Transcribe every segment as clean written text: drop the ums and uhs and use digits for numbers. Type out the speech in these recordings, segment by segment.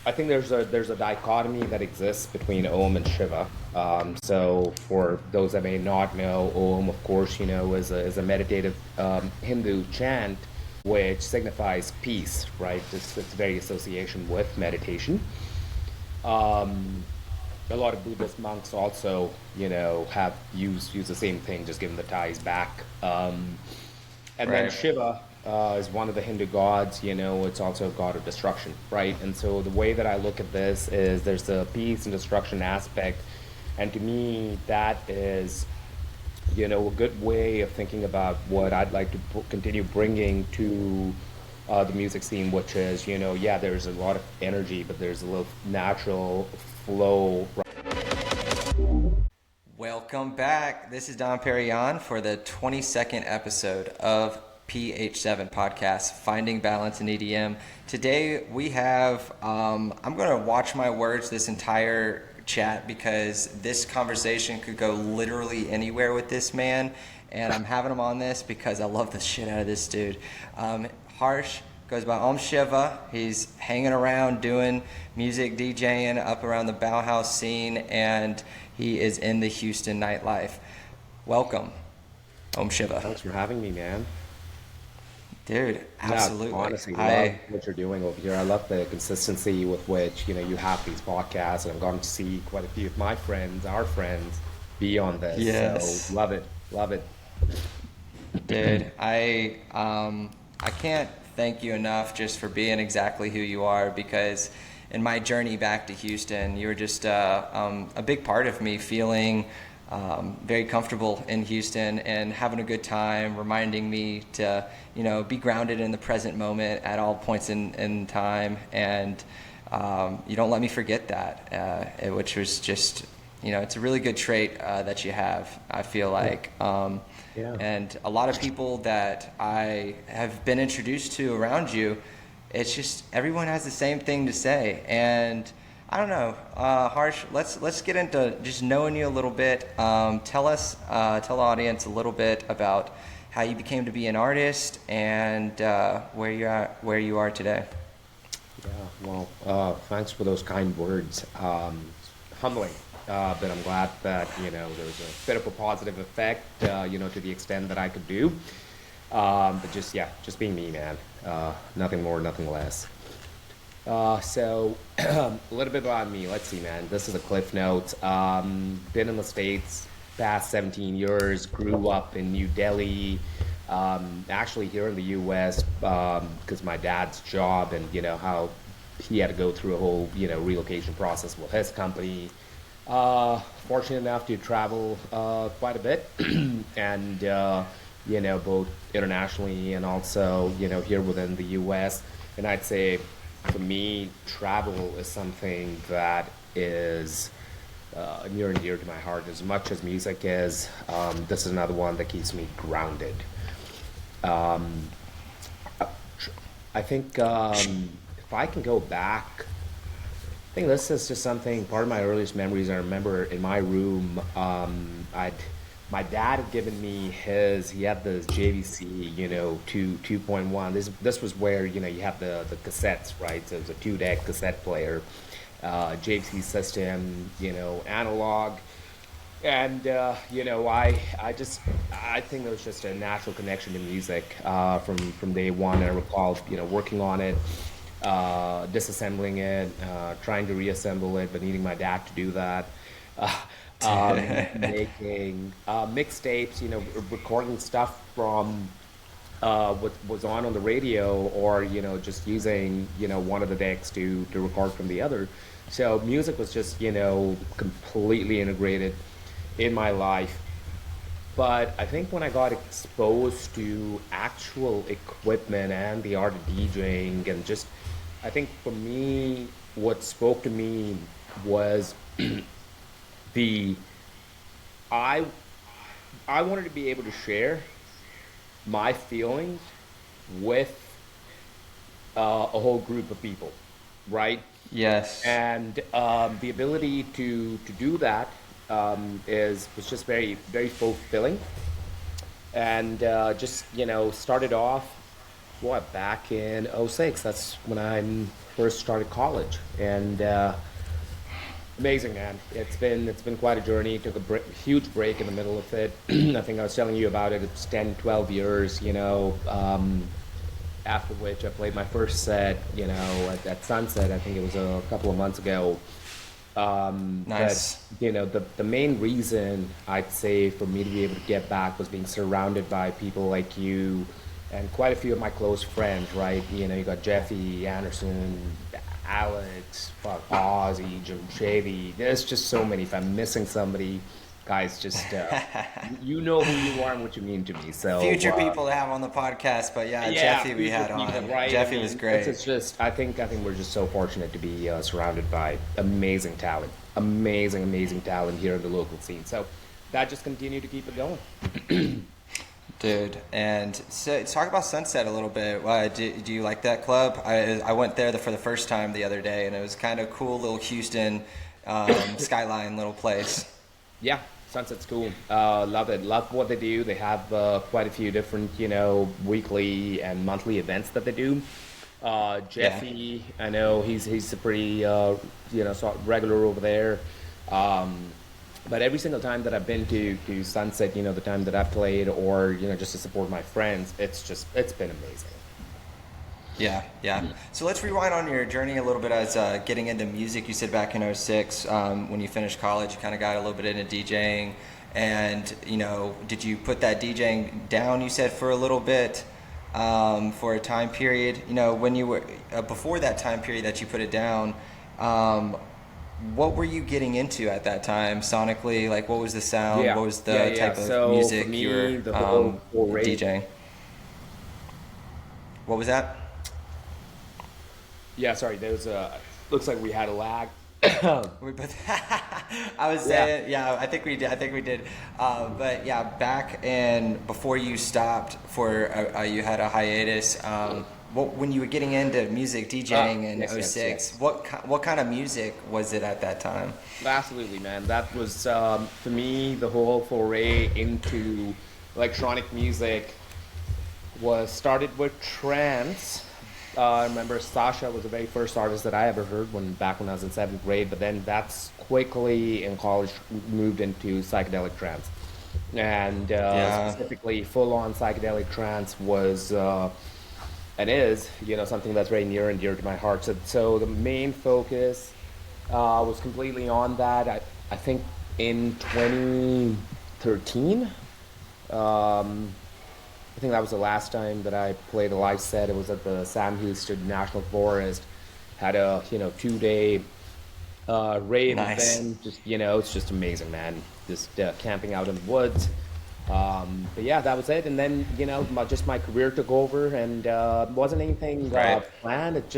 I think there's a dichotomy that exists between Om and Shiva. So for those that may not know, Om, of course, is a meditative Hindu chant which signifies peace, right? It's very association with meditation. Um, a lot of Buddhist monks also, have used the same thing, just given the ties back. And then Right. Shiva is one of the Hindu gods. It's also a god of destruction, right? And so the way that I look at this is there's the peace and destruction aspect, and to me that is, a good way of thinking about what I'd like to continue bringing to the music scene, which is, yeah, there's a lot of energy, but there's a little natural flow. Welcome back. This is Don Perignon for the 22nd episode of PH7 podcast, Finding Balance in EDM. Today we have, I'm going to watch my words this entire chat because this conversation could go literally anywhere with this man. And I'm having him on this because I love the shit out of this dude. Harsh goes by Om Shiva. He's hanging around doing music, DJing up around the Bauhaus scene, and he is in the Houston nightlife. Welcome, Om Shiva. Thanks for having me, man. Dude, Yeah, absolutely. honestly, love I what you're doing over here. I love the consistency with which, you have these podcasts, and I've gotten to see quite a few of my friends, our friends, be on this. So Yes. love it, love it. Dude, I can't thank you enough just for being exactly who you are because in my journey back to Houston, you were just a big part of me feeling very comfortable in Houston and having a good time, reminding me to, be grounded in the present moment at all points in time. And you don't let me forget that, which was just, it's a really good trait that you have, I feel Yeah, like. yeah. And a lot of people that I have been introduced to around you, it's just everyone has the same thing to say. And I don't know, Harsh. Let's get into just knowing you a little bit. Tell the audience a little bit about how you became to be an artist and where you are today. Yeah, well, thanks for those kind words. Humbling, but I'm glad that, there's a bit of a positive effect, to the extent that I could do. But just, yeah, just being me, man. Nothing more, nothing less. So a little bit about me. Let's see, man. This is a cliff note. Been in the States past 17 years, grew up in New Delhi, actually here in the US, because my dad's job and, how he had to go through a whole, relocation process with his company. Fortunate enough to travel quite a bit and, both internationally and also, here within the US. And I'd say for me, travel is something that is near and dear to my heart as much as music is. This is another one that keeps me grounded. Um, I think if I can go back, I think this is just something, part of my earliest memories. I remember in my room, my dad had given me he had this JVC, 2.1. This was where, you have the cassettes, right? So it was a two-deck cassette player, JVC system, analog. And, I think there was just a natural connection to music from day one. I recall, working on it, disassembling it, trying to reassemble it, but needing my dad to do that. Uh, Making mixtapes, recording stuff from what was on the radio, or just using one of the decks to record from the other. So music was just completely integrated in my life. But I think when I got exposed to actual equipment and the art of DJing, and just, I think for me, what spoke to me was the I I wanted to be able to share my feelings with a whole group of people, right? Yes. And the ability to do that is was just very fulfilling, and just started off. what, back in '06. That's when I first started college, and amazing, man. It's been quite a journey. Took a huge break in the middle of it. I think I was telling you about it. It's 10, 12 years, after which I played my first set, at Sunset. I think it was a couple of months ago. But Nice. the main reason I'd say for me to be able to get back was being surrounded by people like you and quite a few of my close friends, right? You got Jeffy, Anderson, Alex, fuck, Ozzy, Jim Chevy. There's just so many. If I'm missing somebody, guys, just you know who you are and what you mean to me. So Future people to have on the podcast, but yeah, yeah, Jeffy we future had on. people, right? Jeffy was great. It's just I think we're just so fortunate to be surrounded by amazing talent here in the local scene. So that just continue to keep it going. Dude, and so talk about Sunset a little bit. Do you like that club? I went there for the first time the other day, and it was kind of cool little Houston skyline little place. Yeah, Sunset's cool. Love it. Love what they do. They have quite a few different, weekly and monthly events that they do. Jeffy, I know he's a pretty, sort of regular over there. But every single time that I've been to Sunset, the time that I've played or, just to support my friends, it's been amazing. Yeah, yeah. So let's rewind on your journey a little bit as getting into music. You said back in '06, when you finished college, you kind of got a little bit into DJing. And, did you put that DJing down, you said, for a little bit, for a time period? When you were, before that time period that you put it down, what were you getting into at that time sonically? Like, what was the sound? Yeah. What was the type So of music for me, you were the whole foray. DJing? What was that? Yeah, sorry, there's looks like we had a lag. We both. I was Yeah. saying, yeah, I think we did. But yeah, back and before you stopped for, you had a hiatus. When you were getting into music, DJing in yes, '06, yes. what kind of music was it at that time? Absolutely, man. That was for me the whole foray into electronic music was started with trance. I remember Sasha was the very first artist that I ever heard back when I was in seventh grade, but then that's quickly in college moved into psychedelic trance. And specifically full-on psychedelic trance was and is, something that's very near and dear to my heart. So the main focus was completely on that. I think in 2013, I think that was the last time that I played a live set. It was at the Sam Houston National Forest. Had a 2-day rave Nice. event. Just it's just amazing, man. Just camping out in the woods. But yeah, that was it. And then just my career took over, and wasn't anything Right. planned. It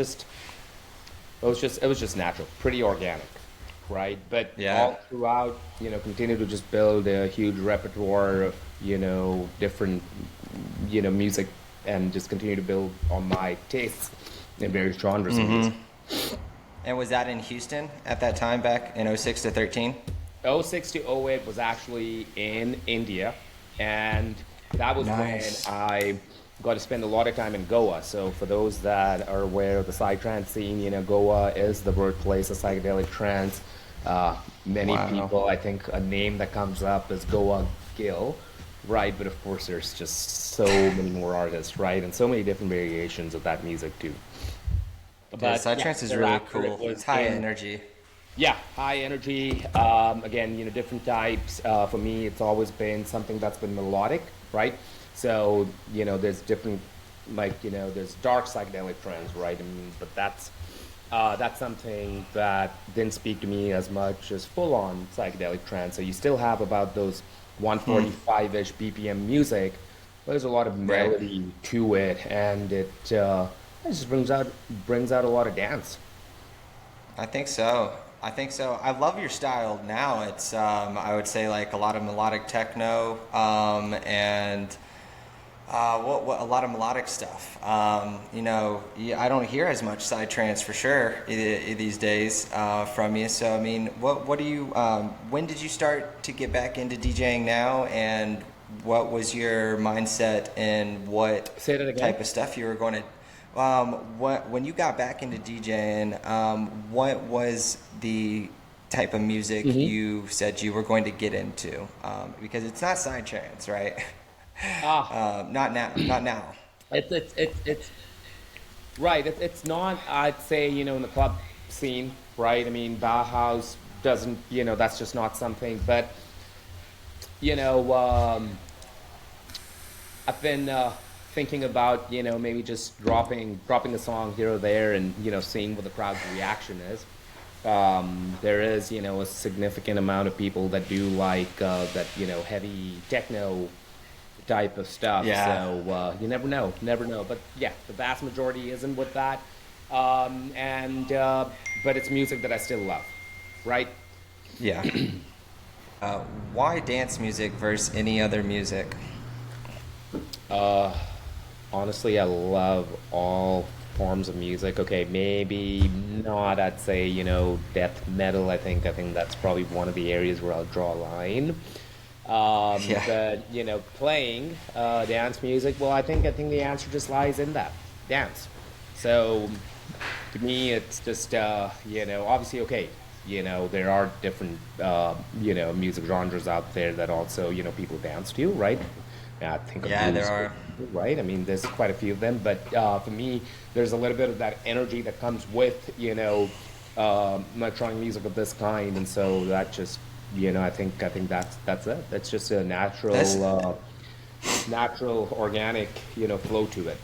was just natural, pretty organic, right? But Yeah. all throughout, continue to just build a huge repertoire of different music, and just continue to build on my tastes in various genres of music. And was that in Houston at that time back in '06 to '13? '06 to '08 was actually in India, and that was Nice. when I got to spend a lot of time in Goa. So for those that are aware of the PsyTrance scene, Goa is the birthplace of psychedelic trance. Many Wow. people, I think a name that comes up is Goa Gill, right? But of course, there's just so many more artists, right? And so many different variations of that music too. Yeah, psytrance is really thereafter it cool. was It's high in- energy. Yeah, high energy. Again, different types. For me, it's always been something that's been melodic, right? So, there's different, there's dark psychedelic trance, right? But that's something that didn't speak to me as much as full-on psychedelic trance. So you still have about those 145-ish BPM music, but there's a lot of Right. melody to it, and it just brings out a lot of dance. I think so. I love your style now. It's I would say like a lot of melodic techno, and what a lot of melodic stuff. I don't hear as much psytrance for sure these days from you. So I mean, what do you? When did you start to get back into DJing now? And what was your mindset and what Say that again. type of stuff you were going to? When you got back into DJing, what was the type of music you said you were going to get into? Because it's not PsyTrance, right? Ah, Not now. Not now. it's right. It's not. I'd say in the club scene, right? I mean, Bauhaus doesn't. That's just not something. But you know, I've been thinking about maybe just dropping the song here or there, and seeing what the crowd's reaction is. There is a significant amount of people that do like that heavy techno type of stuff. Yeah. So you never know. But yeah, the vast majority isn't with that, and but it's music that I still love, right? Yeah. Why dance music versus any other music? Uh, Honestly, I love all forms of music. Okay, maybe not. I'd say death metal. I think that's probably one of the areas where I'll draw a line. Yeah. But playing dance music. Well, I think the answer just lies in that dance. So to me, it's just obviously okay. There are different music genres out there that also people dance to, right? Yeah, I think of Yeah, there blues, are. right? I mean, there's quite a few of them, but for me, there's a little bit of that energy that comes with electronic music of this kind, and so that just I think that's it. That's just a That's natural organic flow to it.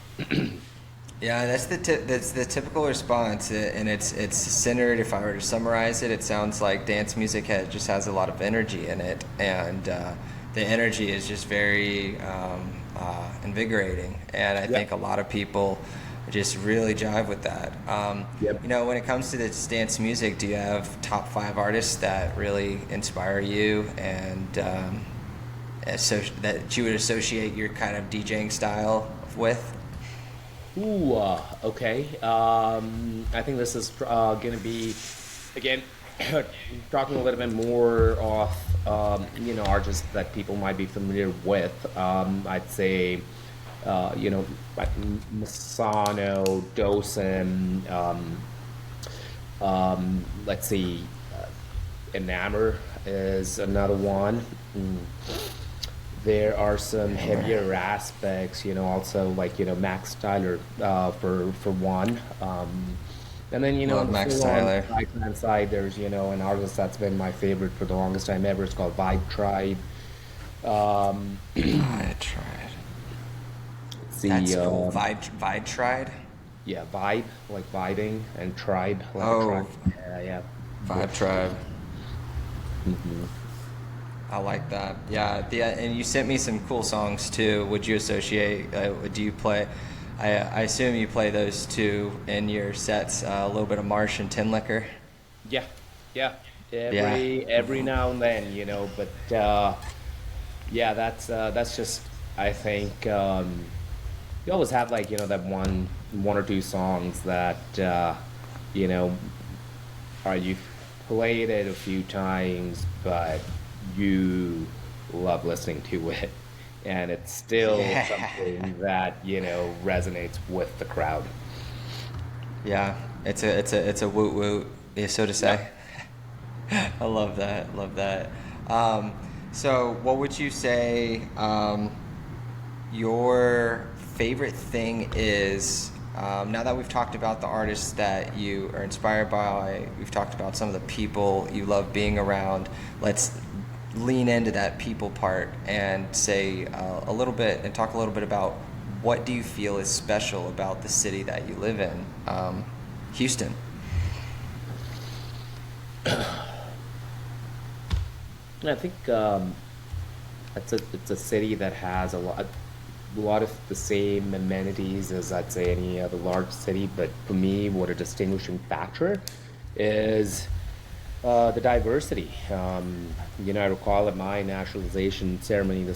Yeah, that's the typical response, and it's centered. If I were to summarize it, it sounds like dance music just has a lot of energy in it, and the energy is just very invigorating. And I think Yep. a lot of people just really jive with that. Yep. When it comes to this dance music, do you have top five artists that really inspire you and that you would associate your kind of DJing style with? Ooh, okay. I think this is going to be, again, talking a little bit more off, artists that people might be familiar with. I'd say, like Masano, Dosen, let's see, Enamor is another one. There are some heavier aspects, also like Max Tyler for one, and then Love on the Max full on Tyler. right-hand side, there's an artist that's been my favorite for the longest time ever. It's called Vibe Tribe. I tried. It's That's the cool. Vibe tried. yeah, vibe like vibing, and tribe like a Oh, tribe. Yeah, yeah. Vibe tribe. Mhm. I like that. Yeah, and you sent me some cool songs too. Would you associate? Do you play? I assume you play those two in your sets. A little bit of Marsh and Tin Liquor. Yeah, yeah. Yeah. Every now and then, but yeah, that's just I think you always have like that one or two songs that you know are you've played it a few times, but you love listening to it, and it's still Yeah. something that resonates with the crowd. Yeah. It's a woot woot, so to say. Yep. I love that. Love that. Um, so, what would you say your favorite thing is? Now that we've talked about the artists that you are inspired by, we've talked about some of the people you love being around. Let's lean into that people part and say a little bit and talk a little bit about what do you feel is special about the city that you live in, Houston. I think it's a city that has a lot of the same amenities as I'd say any other large city. But for me, what a distinguishing factor is the diversity. I recall at my naturalization ceremony.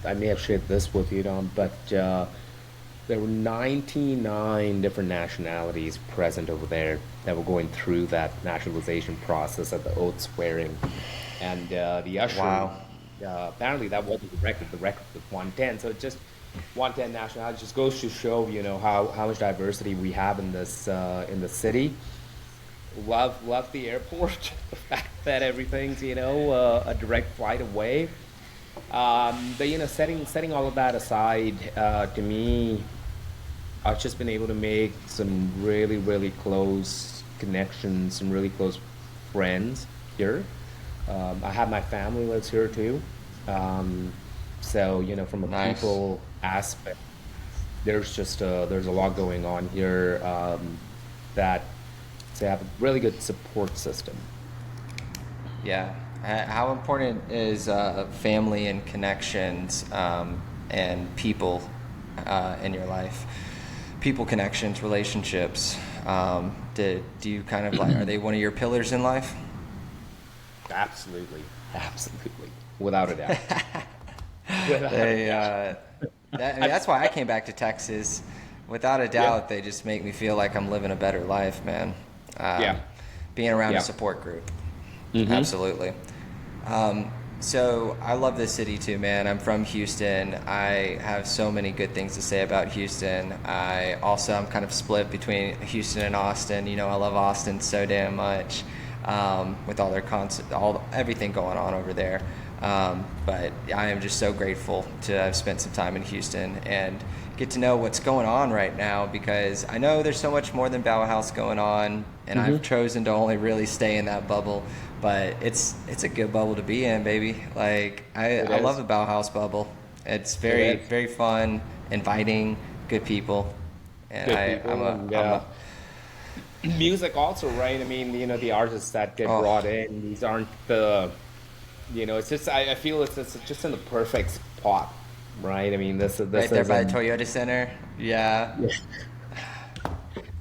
I may have shared this with you, Don, but there were 99 different nationalities present over there that were going through that naturalization process at the oath swearing, and the usher Wow. apparently that wasn't the record. The record was 110. So it just 110 nationality just goes to show, how much diversity we have in the city. Love the airport. The fact that everything's a direct flight away. But setting all of that aside, to me, I've just been able to make some really really close connections, some really close friends here. I have my family lives here too. So from a Nice. people aspect, there's a lot going on here. That to have a really good support system. Yeah. How important is family and connections and people in your life? People connections, relationships. Do you kind of like, are they one of your pillars in life? Absolutely, absolutely, without a doubt. Without a They, doubt. I mean, that's why I came back to Texas. Without a Yeah, doubt, they just make me feel like I'm living a better life, man. yeah, Um, Being around a yeah. support group. Mm-hmm. Absolutely. So I love this city too, man. I'm from Houston. I have so many good things to say about Houston. I'm kind of split between Houston and Austin. I love Austin so damn much, with all their everything going on over there. But I am just so grateful to have spent some time in Houston and get to know what's going on right now, because I know there's so much more than Bauhaus going on, and I've Mm-hmm. chosen to only really stay in that bubble. But it's a good bubble to be in, baby. Like It I love is. the Bauhaus bubble. It's It very is. very fun, inviting, good people, and Good people and I'm a music also, right? I mean, the artists that get oh brought in, these aren't it's just I feel it's just in the perfect spot, right? I mean, this right there by the isn't. Toyota Center. Yeah,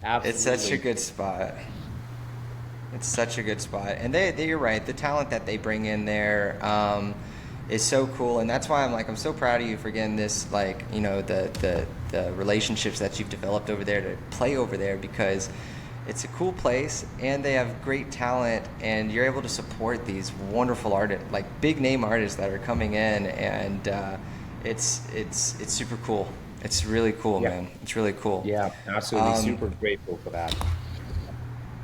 Yeah, it's such a absolutely. good spot. It's such a good spot, and you're right. The talent that they bring in there is so cool, and that's why I'm so proud of you for getting this, like, the relationships that you've developed over there to play over there, because it's a cool place and they have great talent, and you're able to support these wonderful artists, like big name artists that are coming in, and it's super cool. It's really cool, Yeah, man. It's really cool. yeah, absolutely. Um, Super grateful for that.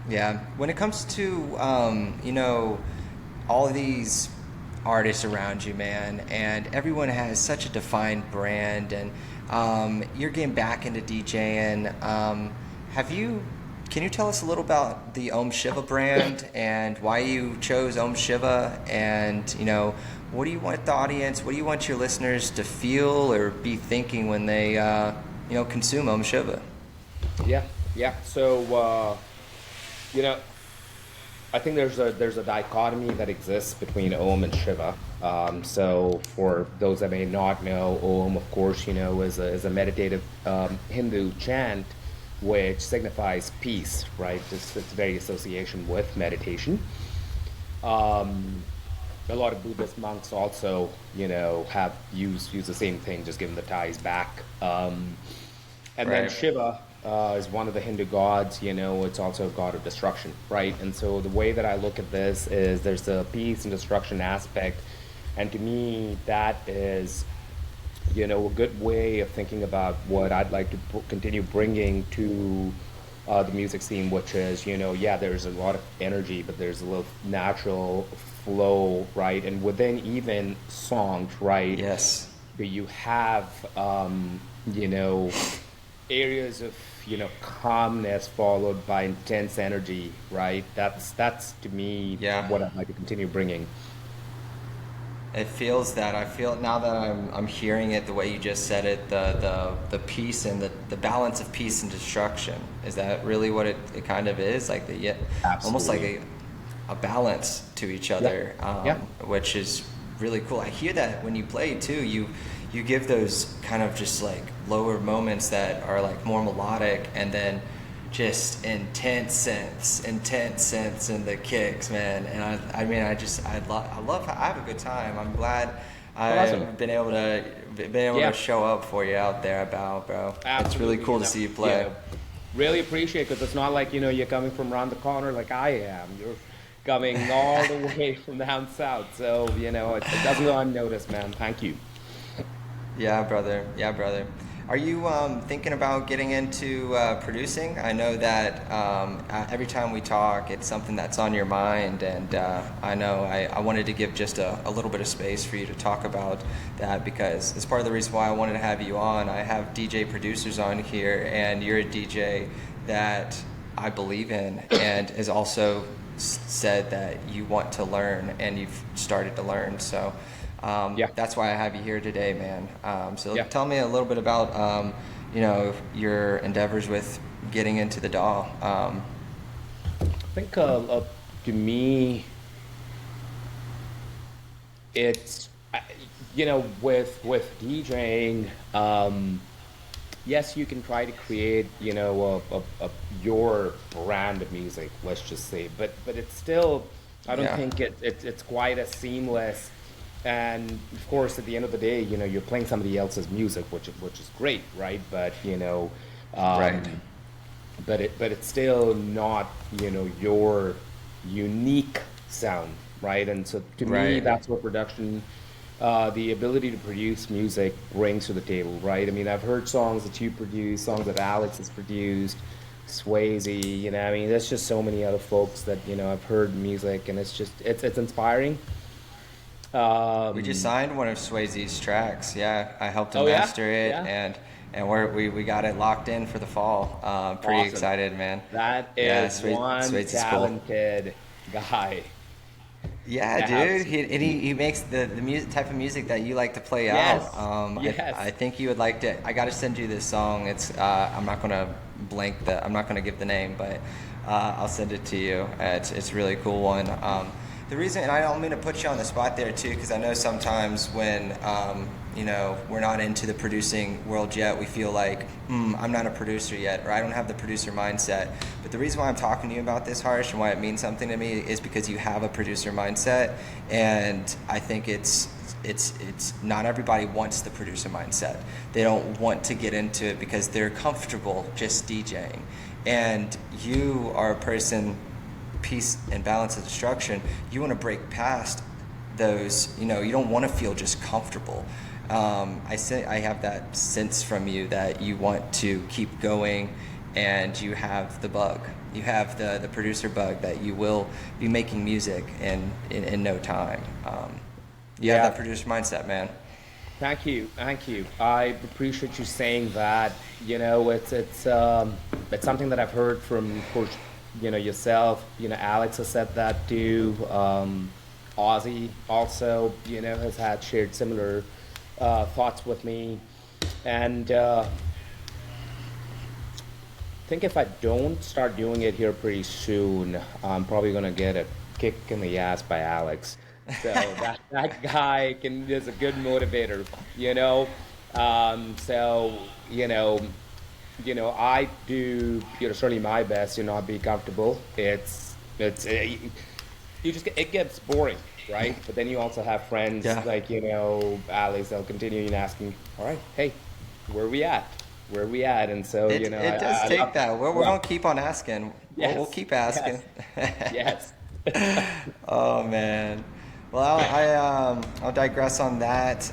Yeah, when it comes to all of these artists around you, man, and everyone has such a defined brand, and you're getting back into DJing. Have you? Can you tell us a little about the Om Shiva brand and why you chose Om Shiva? And what do you want the audience? What do you want your listeners to feel or be thinking when they consume Om Shiva? Yeah, yeah. So you know, I think there's a dichotomy that exists between Om and Shiva. So for those that may not know, Om, of course, is a meditative Hindu chant which signifies peace, right? It's very association with meditation. Um, a lot of Buddhist monks also, have use the same thing, just given the ties back. And then Right. Shiva is one of the Hindu gods. It's also a god of destruction, right? And so the way that I look at this is there's a peace and destruction aspect, and to me that is a good way of thinking about what I'd like to continue bringing to the music scene, which is, yeah, there's a lot of energy, but there's a little natural flow, right? And within even songs, right, Yes. do you have, you know, areas of, calmness followed by intense energy, right? That's to me Yeah. what I'd like to continue bringing. It feels that. I feel now that I'm hearing it the way you just said it, the peace and the balance of peace and destruction. Is that really what it kind of is? Like yeah, almost like Absolutely. a balance to each Yeah. other, Yeah. which is really cool. I hear that when you play too. You give those kind of just like lower moments that are like more melodic, and then just intense sense in the kicks, man. And I mean, I love, I have a good time. I'm glad Awesome. I've been able to Yeah. show up for you out there, about, bro. It's really Absolutely. cool to see you play. Really appreciate, because it's not like, you're coming from around the corner like I am. coming all the way from down south. So, it doesn't go unnoticed, man. Thank you. Yeah, brother. Yeah, brother. Are you thinking about getting into producing? I know that every time we talk, it's something that's on your mind, and I know I wanted to give just a little bit of space for you to talk about that because it's part of the reason why I wanted to have you on. I have DJ producers on here, and you're a DJ that I believe in, and has also said that you want to learn, and you've started to learn. So. Yeah. That's why I have you here today, man. So Yeah. tell me a little bit about, your endeavors with getting into the DAW. I think to me, it's with DJing. Yes, you can try to create your brand of music, let's just say, but it's still, I don't Yeah. think it's quite as seamless. And of course, at the end of the day, you're playing somebody else's music, which is great, right? But Right. um, but it's still not your unique sound, right? And so to me, Right. that's what production, the ability to produce music brings to the table, right? I mean, I've heard songs that you produce, songs that Alex has produced, Swayze, I mean, there's just so many other folks that I've heard music, and it's inspiring. We just um signed one of Swayze's tracks. Yeah, I helped him oh yeah, master it, yeah, and we got it locked in for the fall. Pretty awesome. excited, man. That Yeah, is one Swayze's cool. talented guy. Yeah, dude. He makes the music type of music that you like to play out. Yes, I yes. think you would like to. I got to send you this song. It's I'm not gonna I'm not gonna give the name, but I'll send it to you. It's a really cool one. The reason, and I don't mean to put you on the spot there too, because I know sometimes when we're not into the producing world yet, we feel like I'm not a producer yet, or I don't have the producer mindset. But the reason why I'm talking to you about this, Harsh, and why it means something to me is because you have a producer mindset, and I think it's not everybody wants the producer mindset. They don't want to get into it because they're comfortable just DJing, and you are a person, peace and balance and destruction. You want to break past those. You don't want to feel just comfortable. I have that sense from you that you want to keep going, and you have the bug. You have the producer bug that you will be making music in no time. You have Yeah, that producer mindset, man. thank you, thank you. I appreciate you saying that. It's something that I've heard from, of course, yourself. Alex has said that too. Ozzy also has had shared similar thoughts with me. And I think if I don't start doing it here pretty soon, I'm probably gonna get a kick in the ass by Alex. So that guy is a good motivator, you know. So I do certainly my best to not be comfortable. You just it gets boring, right? But then you also have friends Yeah. like Alex. They'll continue asking, all right, hey, where we at? Where we at? And so It does I take love, that. We're love gonna keep on asking. We'll yes, keep asking. yes, yes. Oh man. Well, I'll digress on that.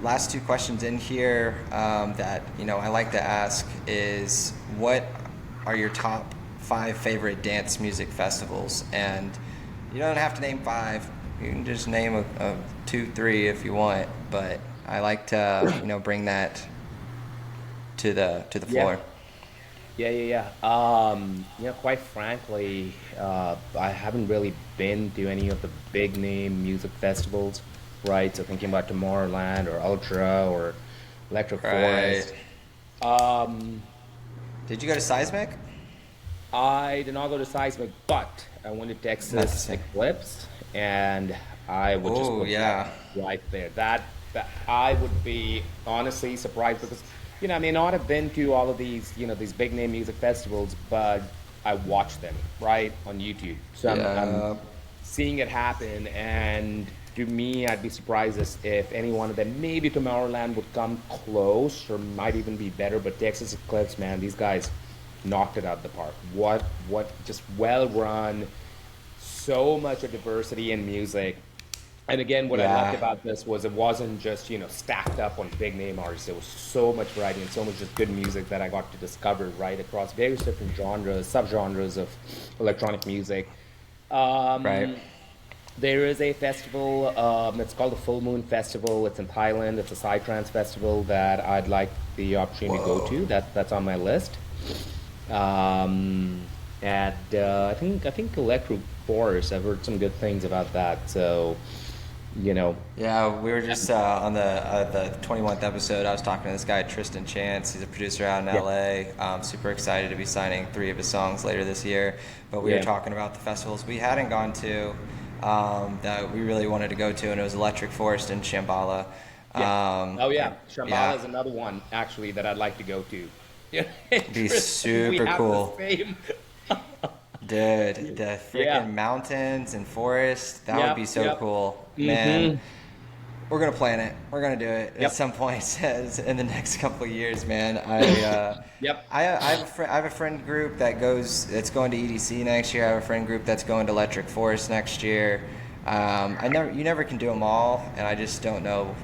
Last two questions in here that I like to ask is what are your top five favorite dance music festivals? And you don't have to name five. You can just name a two, three if you want. But I like to bring that to the Yeah. floor. Quite frankly, I haven't really been to any of the big name music festivals, right? So thinking about Tomorrowland or Ultra or Electric Right. Forest. Um, Did you go to Seismic? I did not go to Seismic, but I went to Not the Texas same. Eclipse, and I would just Oh put that yeah. right there. That I would be honestly surprised because I may not have been to all of these these big name music festivals, but I watch them right on YouTube. So I'm Yeah. seeing it happen, and to me, I'd be surprised if any one of them, maybe Tomorrowland, would come close or might even be better. But Texas Eclipse, man, these guys knocked it out of the park. What just well run, so much of diversity in music. And again, what I loved Yeah. about this was it wasn't just, stacked up on big name artists. There was so much variety and so much just good music that I got to discover right across various different genres, subgenres of electronic music. Right. Um, there is a festival, it's called the Full Moon Festival. It's in Thailand. It's a PsyTrance festival that I'd like the opportunity to go Whoa. to. That's on my list. Um, and I think Electric Forest. I've heard some good things about that. So, you know, Yeah, we were just on the 21th episode. I was talking to this guy Tristan Chance. He's a producer out in yeah, LA. Super excited to be signing 3 of his songs later this year. But we were yeah, talking about the festivals we hadn't gone to, that we really wanted to go to, and it was Electric Forest and Shambhala. yeah. Oh And yeah, Shambhala yeah, is another one actually that I'd like to go to. Yeah, be interesting. We super have the cool. same. Dude, the Yeah. freaking mountains and forest, that would be Yep. so Yep. cool. Man, Mm-hmm. we're gonna plan it. We're gonna do it at Yep. some point in the next couple of years, man. Yep. I have a friend group that's going to EDC next year. I have a friend group that's going to Electric Forest next year. You never can do them all, and I just don't know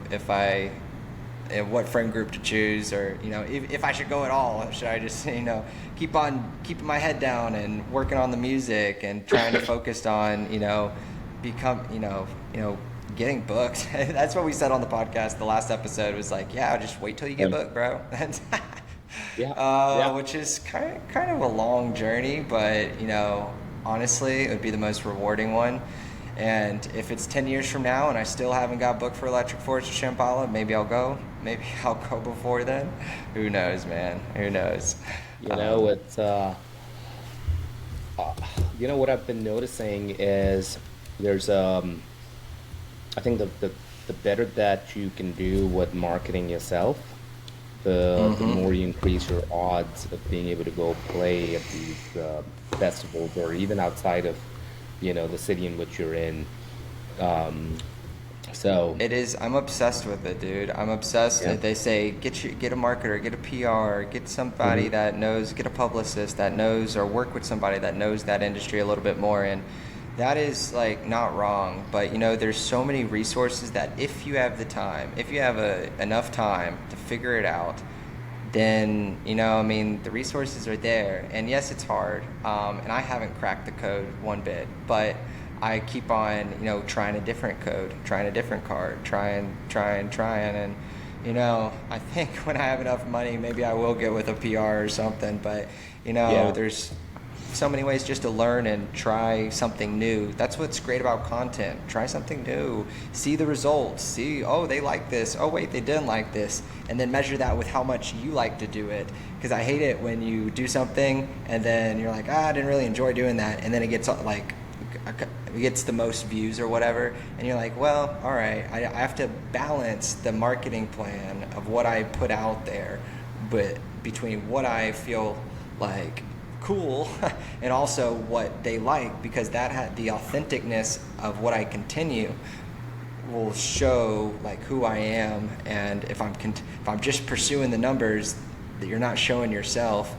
what friend group to choose, or if I should go at all. Or should I just keep on keeping my head down and working on the music and trying to focus on become getting booked. That's what we said on the podcast. The last episode was like, yeah, just wait till you get Yeah. booked, bro. And Yeah. Yeah. which is kind of a long journey, but honestly, it would be the most rewarding one. And if it's 10 years from now and I still haven't got booked for Electric Forest or Shambhala, maybe I'll go. Maybe I'll go before then. Who knows, man? Who knows? It's what I've been noticing is there's I think the better that you can do with marketing yourself, the Mm-hmm. more you increase your odds of being able to go play at these festivals or even outside of the city in which you're in. Um, so It is. I'm obsessed with it, dude. I'm obsessed. yeah. They say get a marketer, get a PR, get somebody Hmm. that knows, get a publicist that knows, or work with somebody that knows that industry a little bit more. And that is like not wrong. But there's so many resources that if you have the time, if you have enough time to figure it out, then the resources are there. And yes, it's hard, and I haven't cracked the code one bit, but I keep on trying a different code, trying a different card, trying, and I think when I have enough money, maybe I will get with a PR or something. But Yeah. there's so many ways just to learn and try something new. That's what's great about content. Try something new, see the results, see, oh, they like this, oh wait, they didn't like this, and then measure that with how much you like to do it. Because I hate it when you do something and then you're like, I didn't really enjoy doing that, and then it gets like it gets the most views or whatever, and you're like, well, all right, I have to balance the marketing plan of what I put out there, but between what I feel like cool and also what they like, because that had the authenticness of what I continue will show like who I am. And if I'm just pursuing the numbers, that you're not showing yourself.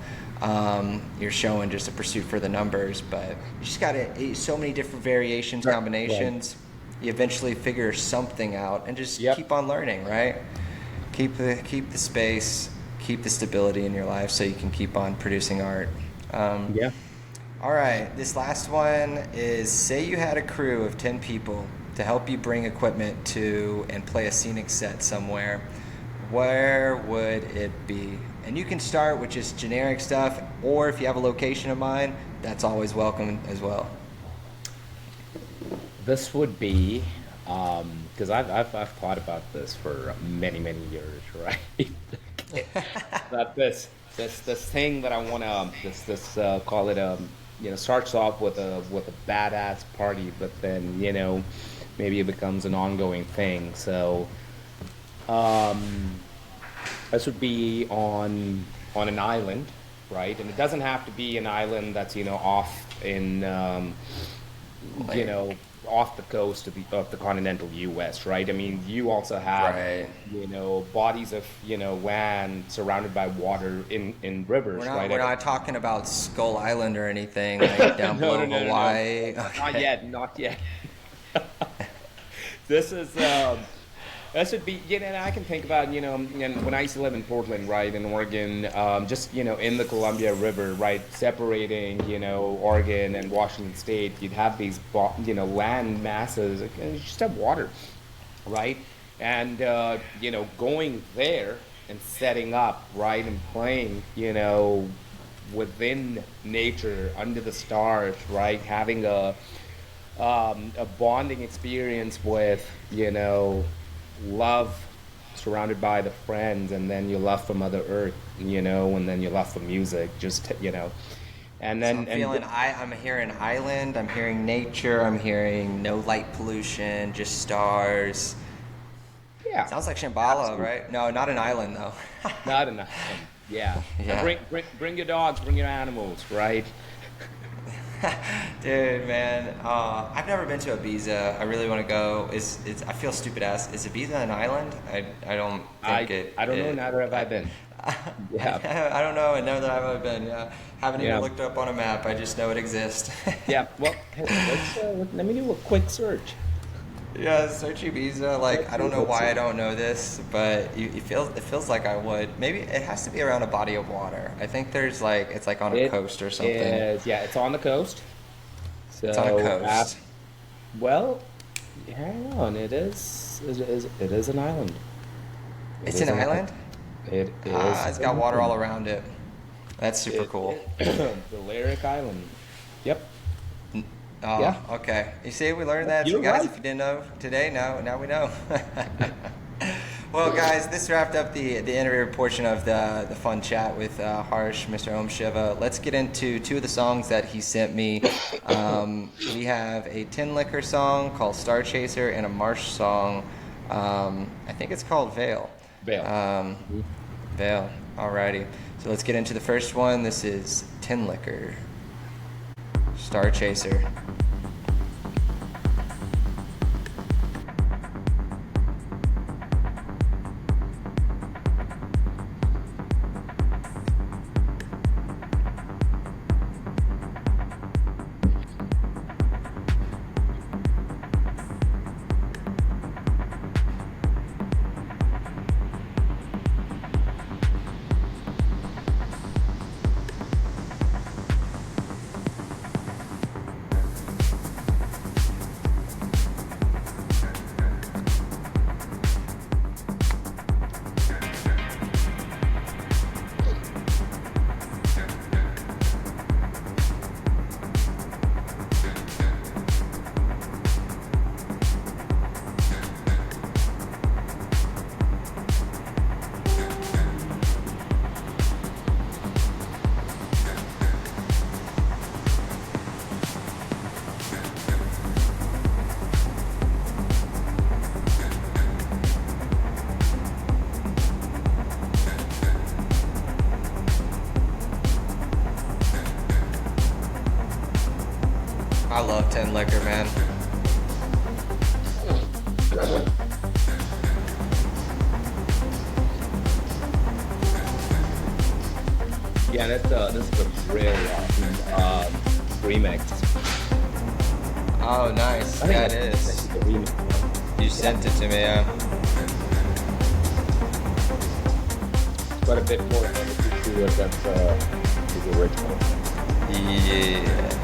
You're showing just a pursuit for the numbers. But you just got to so many different variations, Right. combinations. You eventually figure something out and just Yep. keep on learning, right? Keep the space, keep the stability in your life so you can keep on producing art. Yeah. All right, this last one is, say you had a crew of 10 people to help you bring equipment to and play a scenic set somewhere. Where would it be? And you can start with just generic stuff, or if you have a location in mind, that's always welcome as well. This would be because I've thought about this for many years, right? That this thing that I want to this call it starts off with a badass party, but then maybe it becomes an ongoing thing. So um, this would be on an island, right? And it doesn't have to be an island that's off in you Like, know, off the coast of the continental U.S., right? I mean, you also have, right. bodies of, land surrounded by water in We're rivers, not right? we're not talking about Skull Island or anything like down No, no, below no, no, no, Hawaii. not Okay. yet, not yet. This is that should be, and I can think about, and when I used to live in Portland, right, in Oregon, just, in the Columbia River, right, separating, Oregon and Washington State, you'd have these, land masses, and you just have water, right? And, going there and setting up, right, and playing, within nature, under the stars, right, having a bonding experience with, love surrounded by the friends, and then your love for Mother Earth, and then your love for music, just, and So then, I'm hearing island, I'm hearing nature, I'm hearing no light pollution, just stars. yeah, Sounds like Shambhala, absolutely. right? No, not an island though. Not enough. Yeah. And Yeah. bring your dogs, bring your animals, right? Dude, man, I've never been to Ibiza. I really want to go. I feel stupid ass. Is Ibiza an island? I don't think I don't know, neither have I been. Yeah. I don't know, and never that I've ever been. Yeah, haven't even Yeah. looked up on a map. I just know it exists. Yeah. Well, hey, let me do a quick search. Yeah, search Ibiza. Like, I don't know Let's why see. I don't know this, but it feels like I would. Maybe it has to be around a body of water. I think there's like it's like on a It coast or something. is, yeah, it's on the coast. It's on a So, coast. well, hang on, it is an island. It It's is an an island. It Ah, is it's got water an all around it. That's super cool. the Lyric Island. Yep. Oh, Yeah. okay. You see, we learned that, You're guys. right. If you didn't know today, now we know. Well, guys, this wrapped up the interview portion of the fun chat with Harsh, Mr. Om Shiva. Let's get into two of the songs that he sent me. We have a Tin Liquor song called Star Chaser and a Marsh song. I think it's called Veil. Veil. Veil. Alrighty. So let's get into the first one. This is Tin Liquor, Star Chaser. I love Tin Liquor, man. Yeah, this is a really awesome remix. Oh, nice. I think Yeah, it that's is. the remix. You sent it to me, yeah. Quite a bit more to it that's the original. Yeah.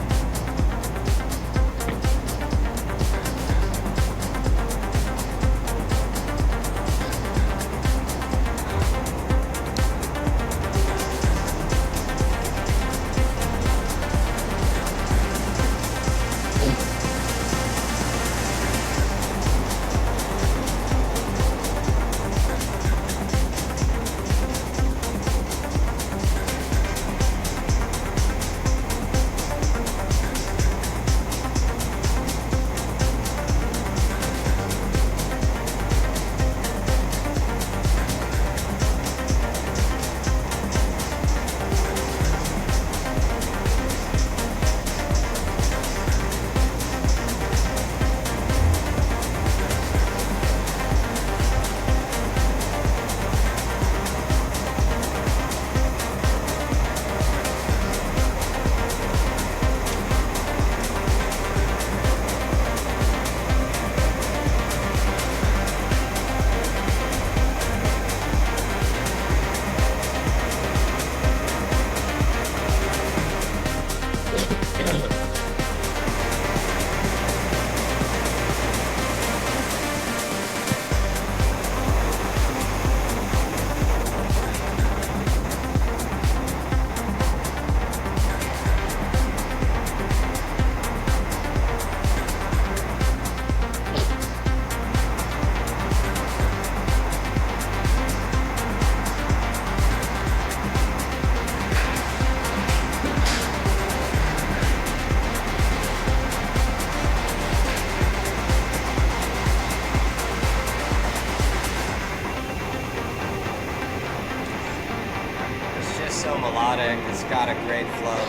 melodic. It's got a great flow.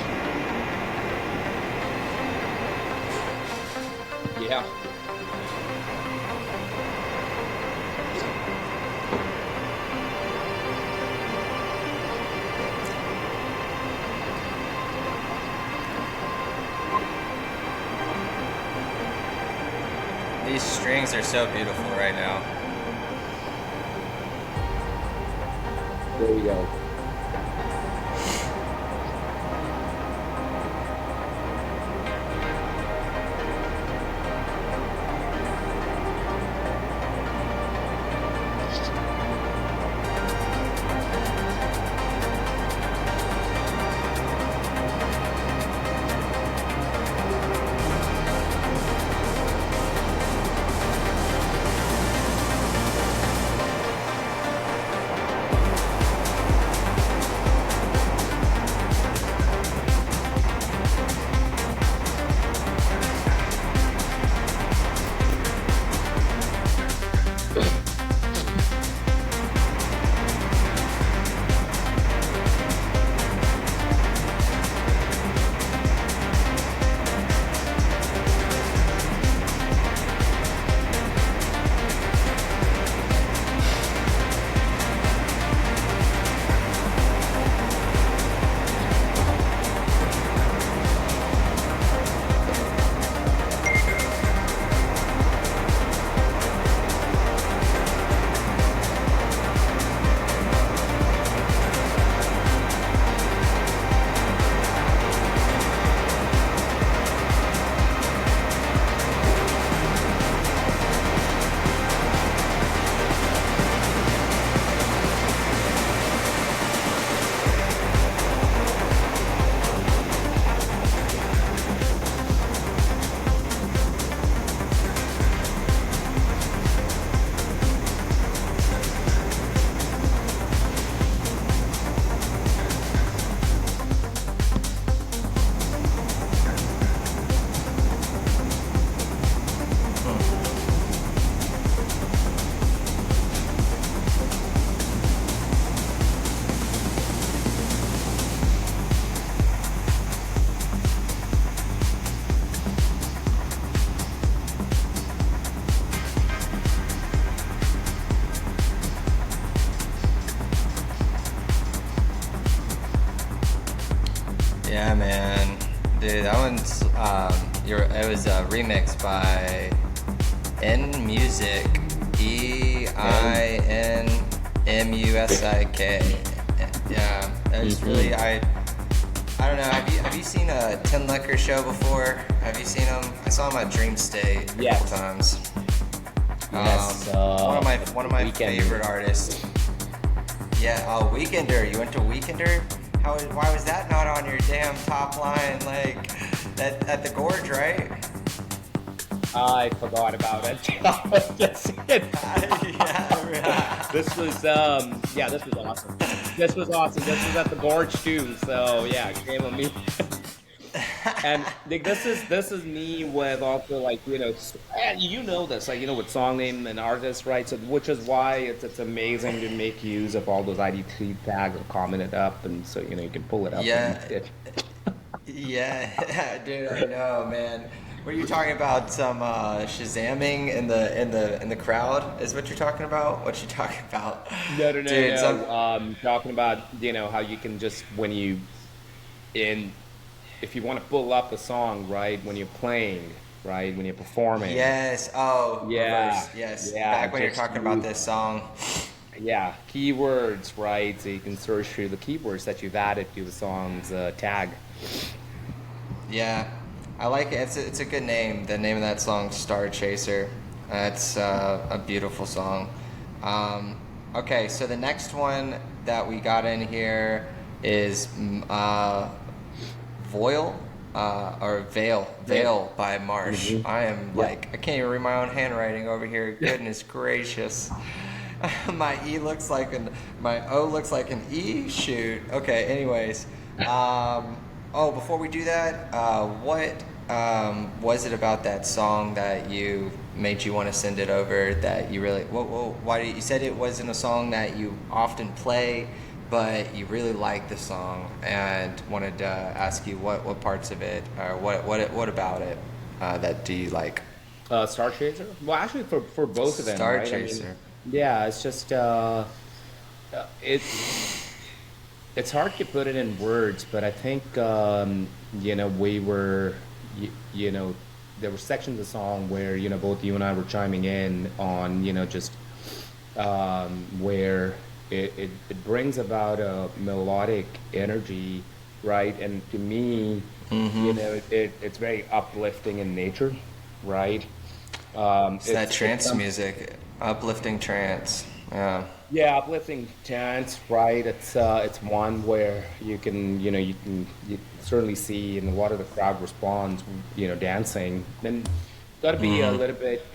Yeah. These strings are so beautiful right now. There we go. Yeah, man, dude, that one's it was remixed by N Music, EINMUSIK. Yeah, that was really I don't know. Have you seen a Tin Liquor show before? Have you seen him? I saw him at Dream State a couple times. Yes, One of my Weekender. favorite artists. Yeah, Weekender. You went to Weekender? Why was that not on your damn top line, like at the Gorge, right? I forgot about it. Yes. Yeah. This was awesome. This was awesome. This was at the Gorge too. So yeah, shame on me. And like, this is me with also like this like with song name and artist, right? So which is why it's amazing to make use of all those ID3 tags and comment it up, and so you can pull it up. Yeah. And Yeah, dude, I know, man. What are you talking about? Some shazamming in the crowd is what you're talking about? What you talking about? No. Dude, Talking about how you can just if you want to pull up a song, right, when you're playing, right, when you're performing. Yes. Oh. Yeah. Reverse. Yes. Yeah, Back when you're talking about this song. Yeah, keywords, right? So you can search through the keywords that you've added to the song's tag. Yeah, I like it. It's a good name. The name of that song, Star Chaser. It's a beautiful song. Okay, so the next one that we got in here is Voil or Veil by Marsh. Mm-hmm. I am I can't even read my own handwriting over here. Goodness gracious. My O looks like an E. Shoot. Okay. Anyways, before we do that, what was it about that song that made you want to send it over? That you really why you said it wasn't a song that you often play, but you really like the song and wanted to ask you what parts of it or what about it that do you like? Star Chaser. Well, actually, for both of them, Star right? I mean, Chaser. yeah, it's just it. It's hard to put it in words, but I think we were, you know, there were sections of the song where both you and I were chiming in on just where it brings about a melodic energy, right? And to me, it's very uplifting in nature, right? It's that It's trance music, uplifting trance. Yeah. Yeah, uplifting chants, right? It's one where you certainly see in a lot of the crowd responds, dancing. Then got to be a Mm-hmm. little bit,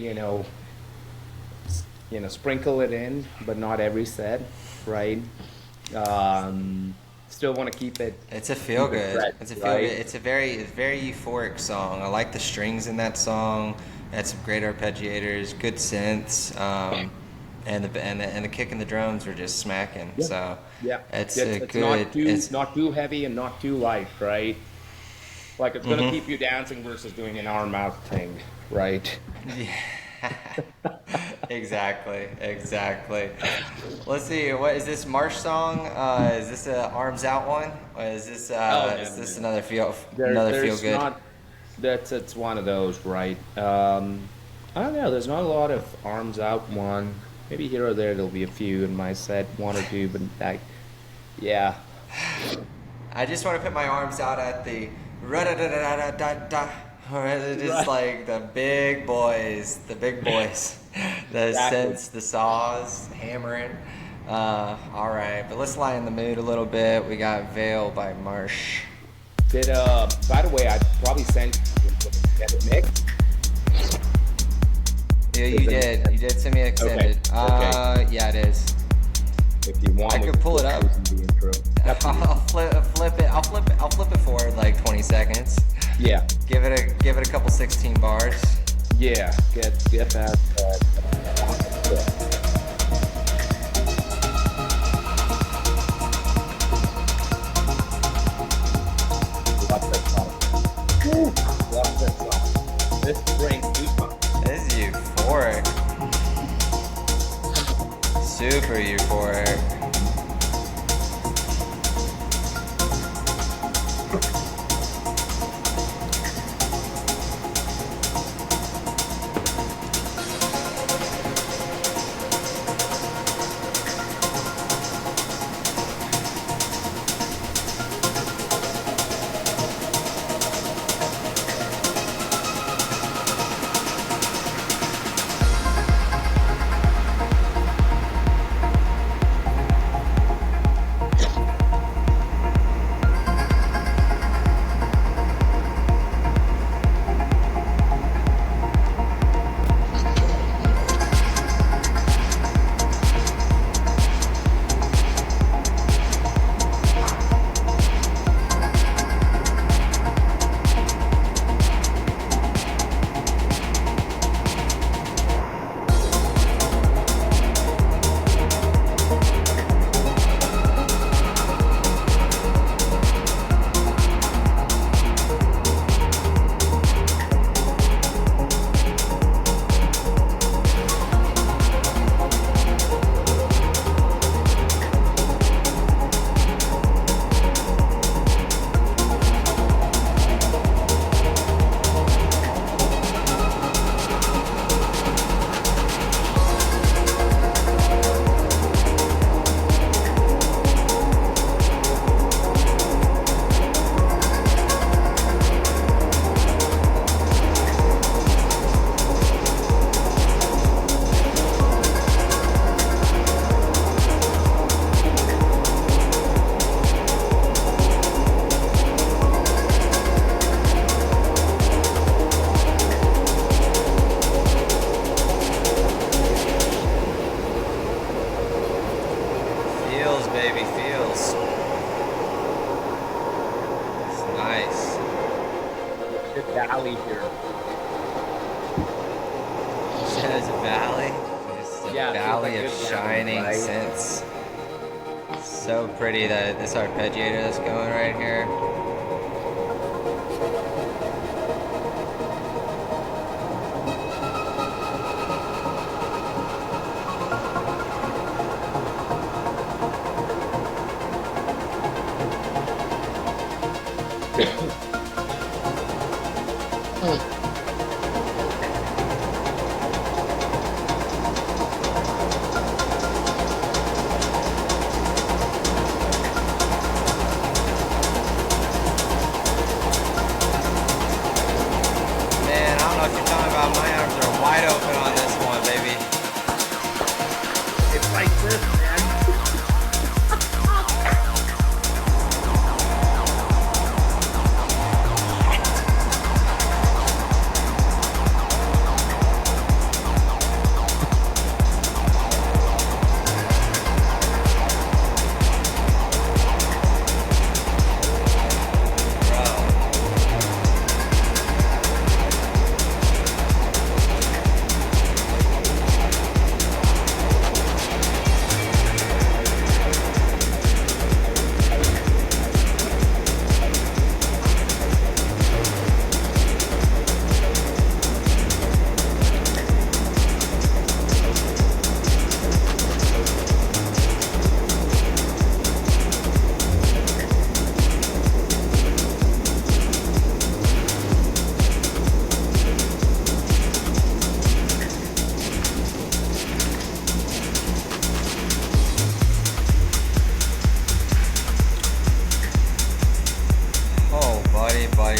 sprinkle it in, but not every set, right? Still want to It's a feel keep it good. fresh, It's a feel good. right? It's very euphoric song. I like the strings in that song. It had some great arpeggiators, good synths, and the kick and the drums were just smacking. Yeah, So yeah. it's a It's good. It's not too heavy and not too light, right? Like it's gonna keep you dancing versus doing an arm out thing, right? yeah. Exactly. Let's see. What is this Marsh song? Is this a arms out one? Or Oh no, is this no. another feel There's good? not. That's it's one of those, right? I don't know. There's not a lot of arms out one. Maybe here or there there'll be a few in my set, one or two, but yeah, I just want to put my arms out at the ra-da-da-da-da-da-da. It's just right, like the big boys, the exactly. synths, the saws, hammering. All right, but let's lighten the mood a little bit. We got Veil by Marsh. Did by the way, I probably sent you an extended mix. Yeah, There's an you did send me okay, extended. okay. Yeah, it is. If you I want, we could can pull it flip up. those in the intro. Up to you. I'll flip it forward like 20 seconds. Yeah, Give it a couple 16 bars. yeah. Get that. Love that song. Woo! Love that song. This brings goosebumps. This is euphoric. Super euphoric. Feels, baby, feels. It's nice. Good valley here. There's a valley. Just a Yeah, it feels like valley of good valley, shining right? scents. So pretty that this arpeggiator is going right here.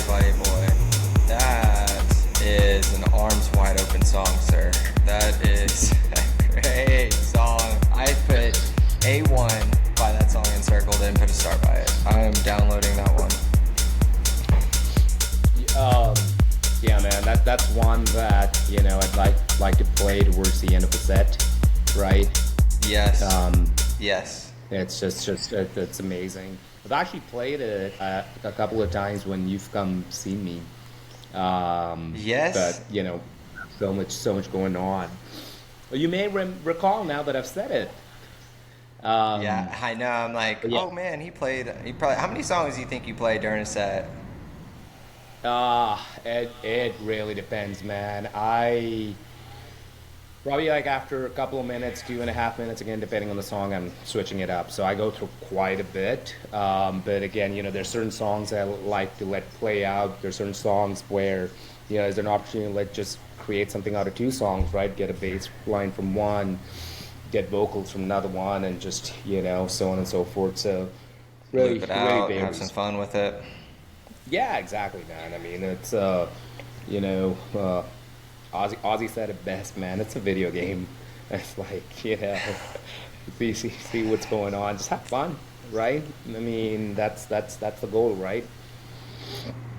Buddy boy. That is an arms wide open song, sir. That is a great song. I put A1 by that song encircled and put a star by it. I am downloading that one. Yeah, man, that's one that, you know, I'd like to play towards the end of the set, right? Yes. Yes. It's amazing. I've actually played it a couple of times when you've come see me. Yes. But, you know, so much going on. Well, you may recall now that I've said it. Yeah, I know. I'm like, yeah. Oh man, he probably. How many songs do you think you played during a set? It really depends, man. I probably like after a couple of minutes, 2.5 minutes, again, depending on the song, I'm switching it up. So I go through quite a bit. But again, you know, there's certain songs I like to let play out. There's certain songs where, you know, there's an opportunity to let just create something out of two songs, right? Get a bass line from one, get vocals from another one, and just, you know, so on and so forth. So really, Loop it out, really have some fun with it. Yeah, exactly, man. I mean, it's, you know, Ozzy said it best, man. It's a video game. It's like, you know, see what's going on. Just have fun, right? I mean, that's the goal, right?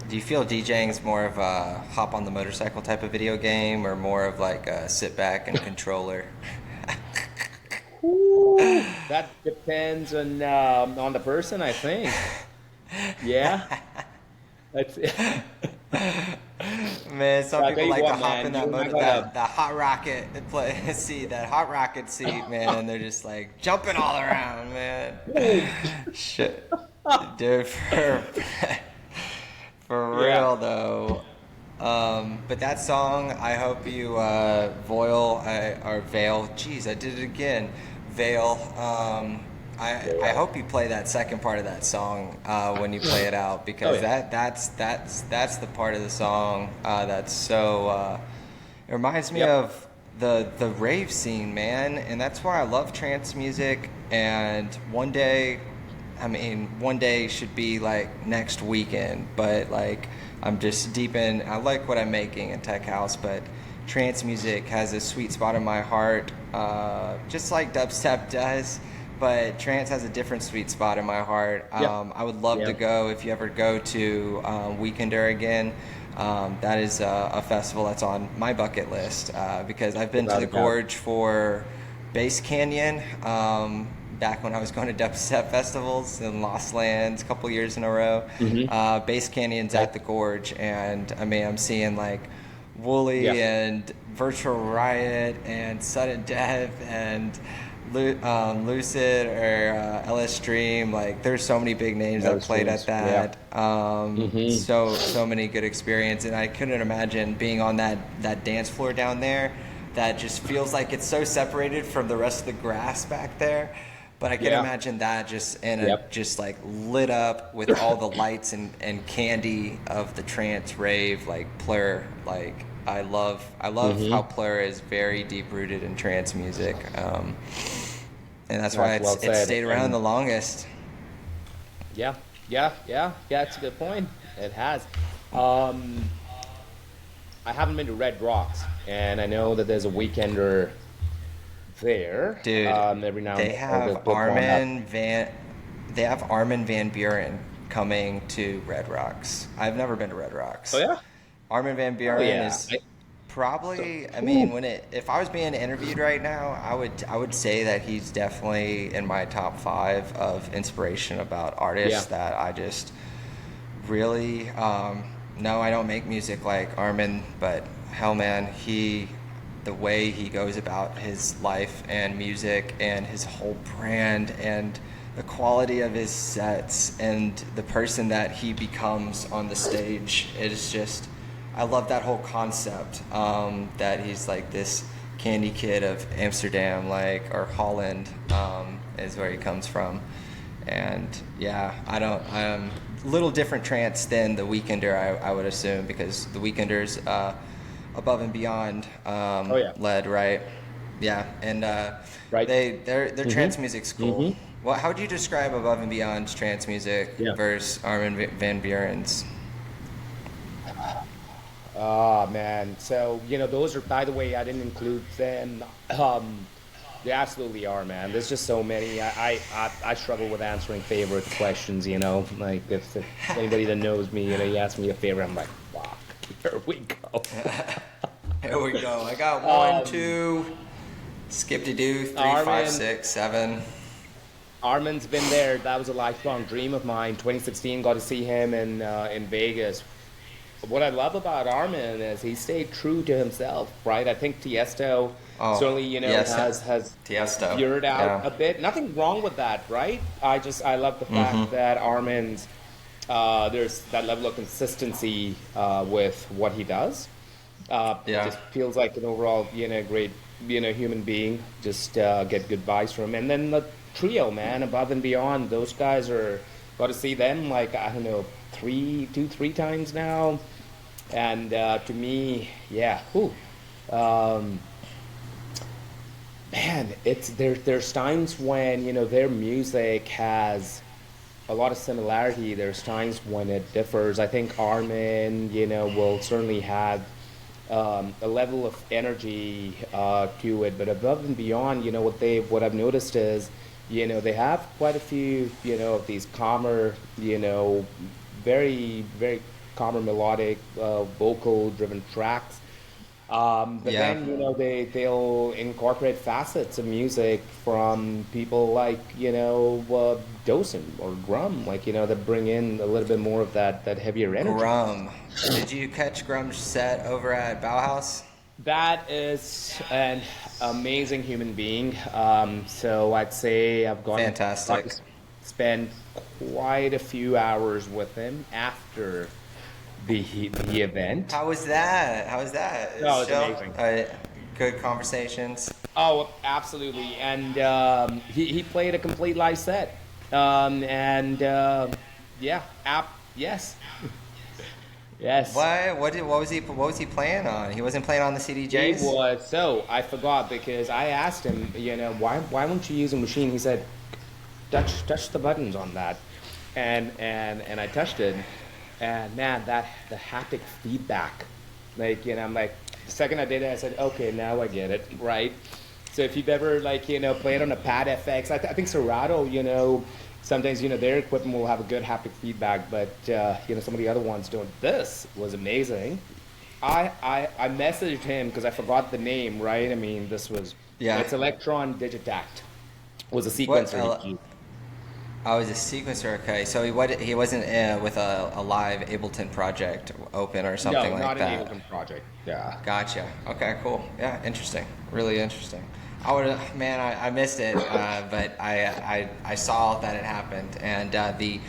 Do you feel DJing is more of a hop on the motorcycle type of video game, or more of like a sit back and controller? That depends on the person, I think. Yeah. That's Man, some people like to hop in that that hot rocket seat, that hot rocket seat, man, and they're just like jumping all around, man. Shit, dude, for real though. But that song, I hope you or Veil. Jeez, I did it again. Veil. I hope you play that second part of that song when you play it out, because that's the part of the song that's so it reminds me of the rave scene, man, and that's why I love trance music. And one day should be like next weekend, but like I'm just deep in. I like what I'm making in tech house, but trance music has a sweet spot in my heart, just like dubstep does. But trance has a different sweet spot in my heart. I would love to go, if you ever go to Weekender again. That is a festival that's on my bucket list, because I've been to the Gorge for Bass Canyon back when I was going to dubstep festivals in Lost Lands a couple years in a row. Mm-hmm. Bass Canyon's at the Gorge, and I mean, I'm seeing like Wooly and Virtual Riot and Sudden Death and Lucid or LS Dream. Like, there's so many big names that Those played dreams, at that. Mm-hmm. So many good experience, and I couldn't imagine being on that dance floor down there. That just feels like it's so separated from the rest of the grass back there. But I can Yeah. imagine that just in a Yep. just like lit up with all the lights and candy of the trance rave, like Plur. Like, I love how Mm-hmm. Plur is very deep rooted in trance music, and that's why That's well it's said. stayed around And the longest. yeah. It's a good point. It has. Um, I haven't been to Red Rocks, and I know that there's a weekender there. Dude, Every now and they then, or have they'll put one up. Armin van Buren coming to Red Rocks. I've never been to Red Oh Rocks. yeah. Armin van Oh Buren yeah. is probably, I Ooh. mean, if I was being interviewed right now, I would say that he's definitely in my top 5 of inspiration about Yeah. artists that I just really no, I don't make music like Armin, but hell man, the way he goes about his life and music and his whole brand and the quality of his sets and the person that he becomes on the stage is just, I love that whole concept, that he's like this candy kid of Amsterdam, like, or Holland, is where he comes from. And yeah, I'm a little different trance than the Weekender, I would assume, because the Weekender's Above and Beyond, Oh yeah. led, right? Yeah, and Right. their trance music's cool. Mm-hmm. Well, how would you describe Above and Beyond's trance music Yeah. versus Armin van Buren's? Oh man. So those are. By the way, I didn't include them. They absolutely are, man. There's just so many. I struggle with answering favorite questions. Like if anybody that knows me, you ask me a favorite, I'm like, fuck. Here we go. Here we go. I got one, Um, two, skip to do, 3, 5, Armin. 6, 7. Armin's been there. That was a lifelong dream of mine. 2016, got to see him in Vegas. What I love about Armin is he stayed true to himself, right? I think Tiesto Oh, certainly, yes, has Tiesto. veered out Yeah. a bit. Nothing wrong with that, right? I love the fact that Armin's there's that level of consistency with what he does. Yeah. Just feels like an overall, great, human being. Just get good vibes from him. And then the trio, man, Above and Beyond. Those guys are got to see them like I don't know, 3 times now. And to me, yeah, whew, um, man, there's times when their music has a lot of similarity. There's times when it differs. I think Armin, will certainly have a level of energy to it, but Above and Beyond, what I've noticed is, they have quite a few, of these calmer, very very calmer melodic, vocal driven tracks. But Yeah. then they'll incorporate facets of music from people like Dosen or Grum, like that bring in a little bit more of that heavier energy. Grum. Did you catch Grum's set over at Bauhaus? That is an amazing human being. So I'd say I've got Fantastic. to spend quite a few hours with him after the event. How was that? How was that? Oh, it's Still, amazing. Good conversations. Oh, absolutely. And he played a complete live set. And yeah, yes, yes. What was he playing on? He wasn't playing on the He CDJs? was. So I forgot because I asked him, why won't you use a machine? He said, touch the buttons on that, and I touched it, and man, the haptic feedback, like I'm like, the second I did it, I said, okay, now I get it, right? So if you've ever played on a Pad FX, I think Serato, sometimes their equipment will have a good haptic feedback, but some of the other ones don't. This was amazing. I messaged him because I forgot the name, right? I mean, this was it's Electron Digitact was a sequencer. He used. Oh, he's a sequencer. Okay, so he wasn't with a live Ableton project open or something No, like not that. an Ableton project. Yeah. Gotcha. Okay, cool. Yeah, interesting. Really interesting. I would have, man, I missed it, but I saw that it happened, and the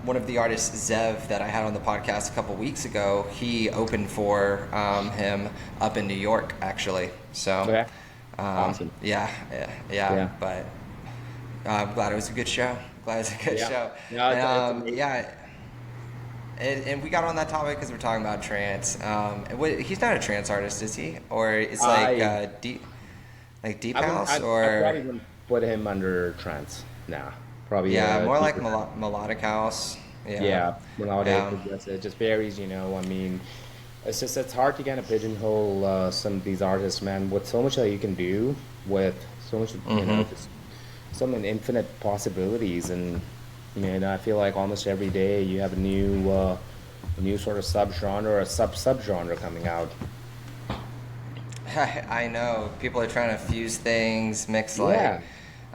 one of the artists, Zev, that I had on the podcast a couple weeks ago, he opened for him up in New York, actually. So, Okay. Awesome. yeah. But I'm glad it was a good show. Glad it was a good Yeah. show. No, it's And, amazing. yeah. And we got on that topic because we're talking about trance. He's not a trance artist, is he? Or it's like deep house, I or probably wouldn't put him under trance. Nah, probably. yeah, more like Deeper. melodic house. Yeah, melodic, Um, progressive. It just varies, you know. I mean, it's hard to kind of pigeonhole some of these artists, man. With so much that you can do with so much, you know, just so many infinite possibilities, and I feel like almost every day you have a new sort of subgenre or a subgenre coming out. I know people are trying to fuse things, mix Yeah, like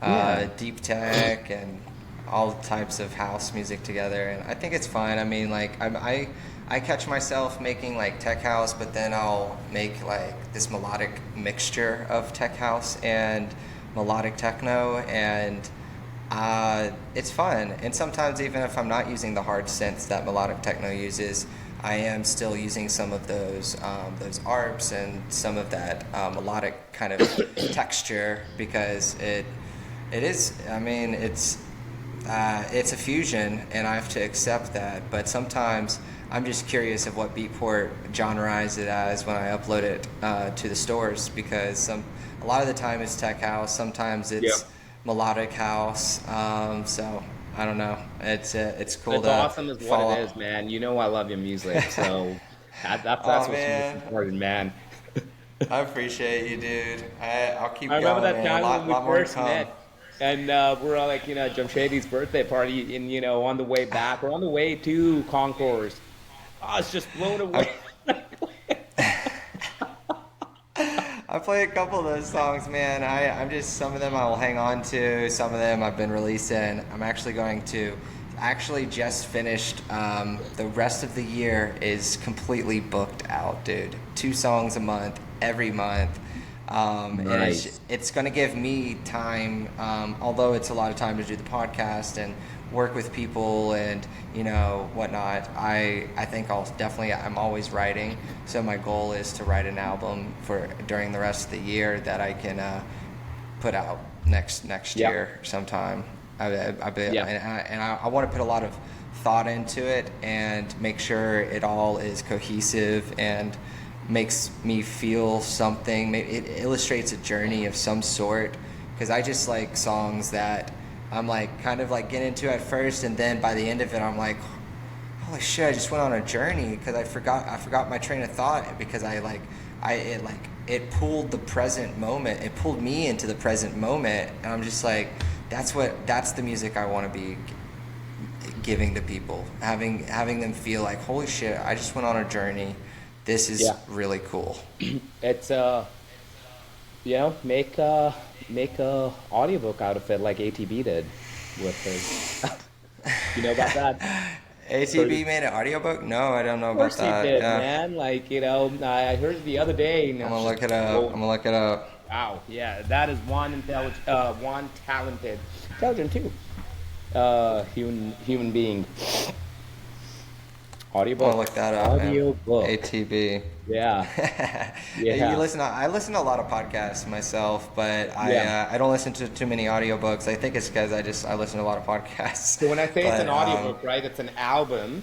yeah. deep tech and all types of house music together, and I think it's fun. I mean, like I catch myself making like tech house, but then I'll make like this melodic mixture of tech house and melodic techno, and it's fun. And sometimes even if I'm not using the hard synths that melodic techno uses, I am still using some of those arps and some of that melodic kind of texture, because it is. I mean, it's a fusion, and I have to accept that. But sometimes I'm just curious of what Beatport genreize it as when I upload it to the stores, because a lot of the time it's tech house, sometimes it's Yeah. melodic house. So I don't know. It's cool It's to awesome is what follow. it is, man. You know I love your music, so that's Oh what's most man, important, man. I appreciate you, dude. I'll keep I remember going, that man. A time when we lot more to first come. met, and we're all like, Jamshedi's birthday party, and on the way back, or on the way to Concourse. I was just blown away. I I play a couple of those songs, man. I'm just, some of them I will hang on to. Some of them I've been releasing. I'm actually going to actually just finished. The rest of the year is completely booked out, dude. 2 songs a month, every month. And Nice. it's going to give me time, although it's a lot of time to do the podcast and work with people and whatnot. I think I'm always writing, so my goal is to write an album for during the rest of the year that I can put out next Yeah. year sometime. Yeah. I want to put a lot of thought into it and make sure it all is cohesive and makes me feel something. Maybe it illustrates a journey of some sort, because I just like songs that I'm like kind of like getting into at first, and then by the end of it I'm like, holy shit, I just went on a journey, because I forgot my train of thought, because it pulled the present moment. It pulled me into the present moment, and I'm just like, that's the music I want to be giving to people, having them feel like, holy shit, I just went on a journey. This is Yeah. really cool. It's make a audiobook out of it like ATB did with his. You know about that? ATB made an audiobook? No, I don't know Of about course he that. did, Yeah. man. Like, I heard it the other day, and I I'm was gonna just look it up. I'm blown. gonna look it up. Wow, yeah, that is one talented, intelligent too, human being. I'm gonna Audiobook, look that up, man. audiobook. ATB. Yeah, You yeah, listen. I listen to a lot of podcasts myself, but yeah. I don't listen to too many audiobooks. I think it's because I listen to a lot of podcasts. So when I say it's an But audiobook, right, it's an album,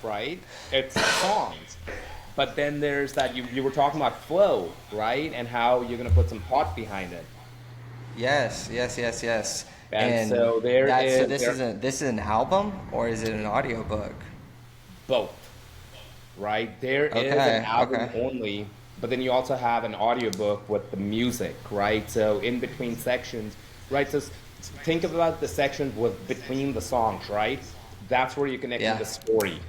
right? It's songs. But then there's that you were talking about flow, right? And how you're gonna put some thought behind it. yes. And And so there that's so is this there is an album, or is it an audiobook? both, right? There is an album Okay. only, but then you also have an audiobook with the music, right? So in between sections, right? So think about the sections with between the songs, right? That's where you're connecting Yeah. the story.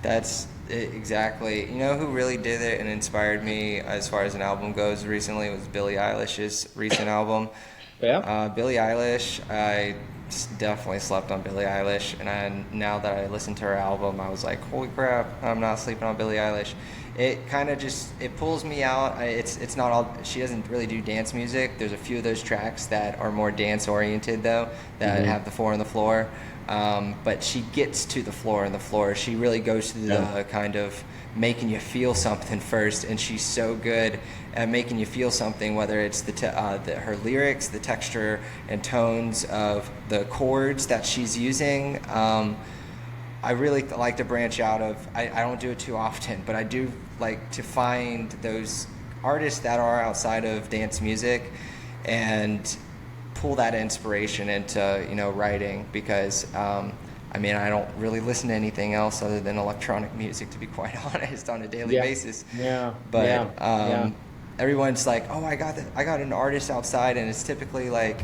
That's it, exactly. You know who really did it and inspired me as far as an album goes recently was Billie Eilish's recent album. Yeah. Billie Eilish, definitely slept on Billie Eilish, and now that I listened to her album, I was like, holy crap, I'm not sleeping on Billie Eilish. it kind of just, it pulls me out. It's not all, she doesn't really do dance music. There's a few of those tracks that are more dance oriented though, that have the 4 on the floor. But she gets to the floor and the floor. She really goes through the kind of making you feel something first, and she's so good at making you feel something, whether it's her lyrics, the texture and tones of the chords that she's using. I really like to branch out of, I don't do it too often, but I do like to find those artists that are outside of dance music and pull that inspiration into, you know, writing, because I mean, I don't really listen to anything else other than electronic music, to be quite honest, on a daily basis. But everyone's like, oh, I got an artist outside, and it's typically like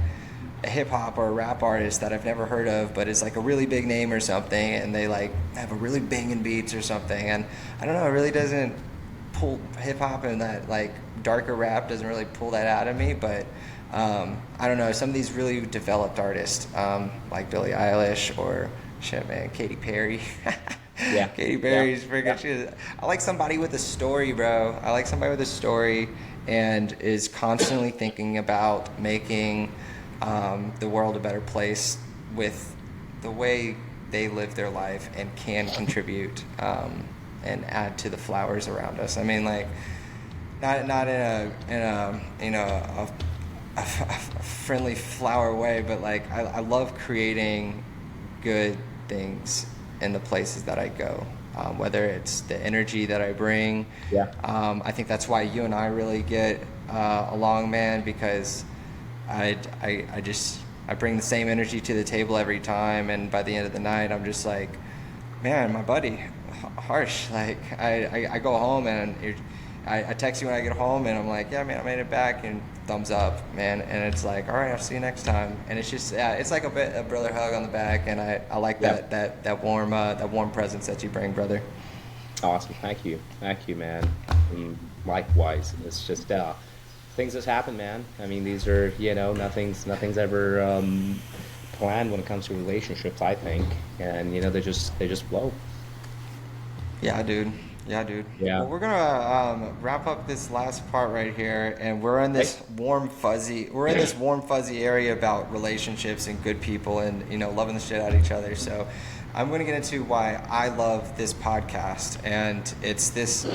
a hip hop or a rap artist that I've never heard of, but it's like a really big name or something, and they like have a really banging beats or something, and I don't know, it really doesn't pull hip hop, and that like darker rap doesn't really pull that out of me. But I don't know, some of these really developed artists, like Billie Eilish or shit, man, Katy Perry. Katy Perry's freaking shit. I like somebody with a story, bro. I like somebody with a story and is constantly thinking about making the world a better place with the way they live their life, and can contribute and add to the flowers around us. I mean, like, not in a you know a friendly flower way, but like I love creating good things in the places that I go, whether it's the energy that I bring. I think that's why you and I really get along, man, because I bring the same energy to the table every time, and by the end of the night I'm just like, man, my buddy, harsh. Like I go home and I text you when I get home, and I'm like, yeah, man, I made it back, and thumbs up, man. And it's like, all right, I'll see you next time. And it's just, it's like a brother hug on the back, and I like that warm presence that you bring, brother. Awesome. Thank you, man. Likewise. It's just things just happen, man. I mean, these are, you know, nothing's ever planned when it comes to relationships, I think, and you know, they just flow. Yeah, dude. Yeah. Well, we're gonna wrap up this last part right here, and we're in this warm fuzzy area about relationships and good people, and you know, loving the shit out of each other. So I'm gonna get into why I love this podcast, and it's this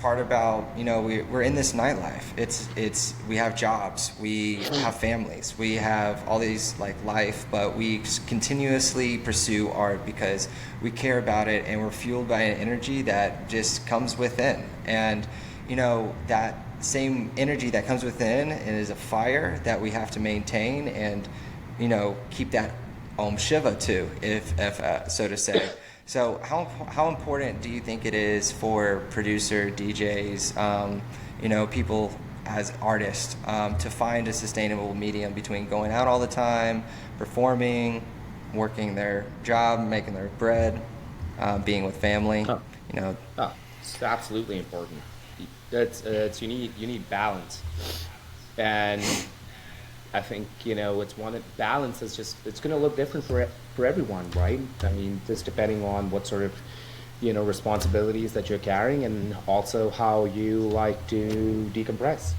part about, you know, we're in this nightlife. It's we have jobs, we have families, we have all these like life, but we continuously pursue art because we care about it, and we're fueled by an energy that just comes within. And you know, that same energy that comes within is a fire that we have to maintain, and you know, keep that Om Shiva too, if so to say. So how important do you think it is for producer, DJs, you know, people as artists, to find a sustainable medium between going out all the time, performing, working their job, making their bread, being with family, you know? It's absolutely important. It's you need balance, and I think, you know, balance is just, it's going to look different for everyone, right? I mean, just depending on what sort of, you know, responsibilities that you're carrying, and also how you like to decompress.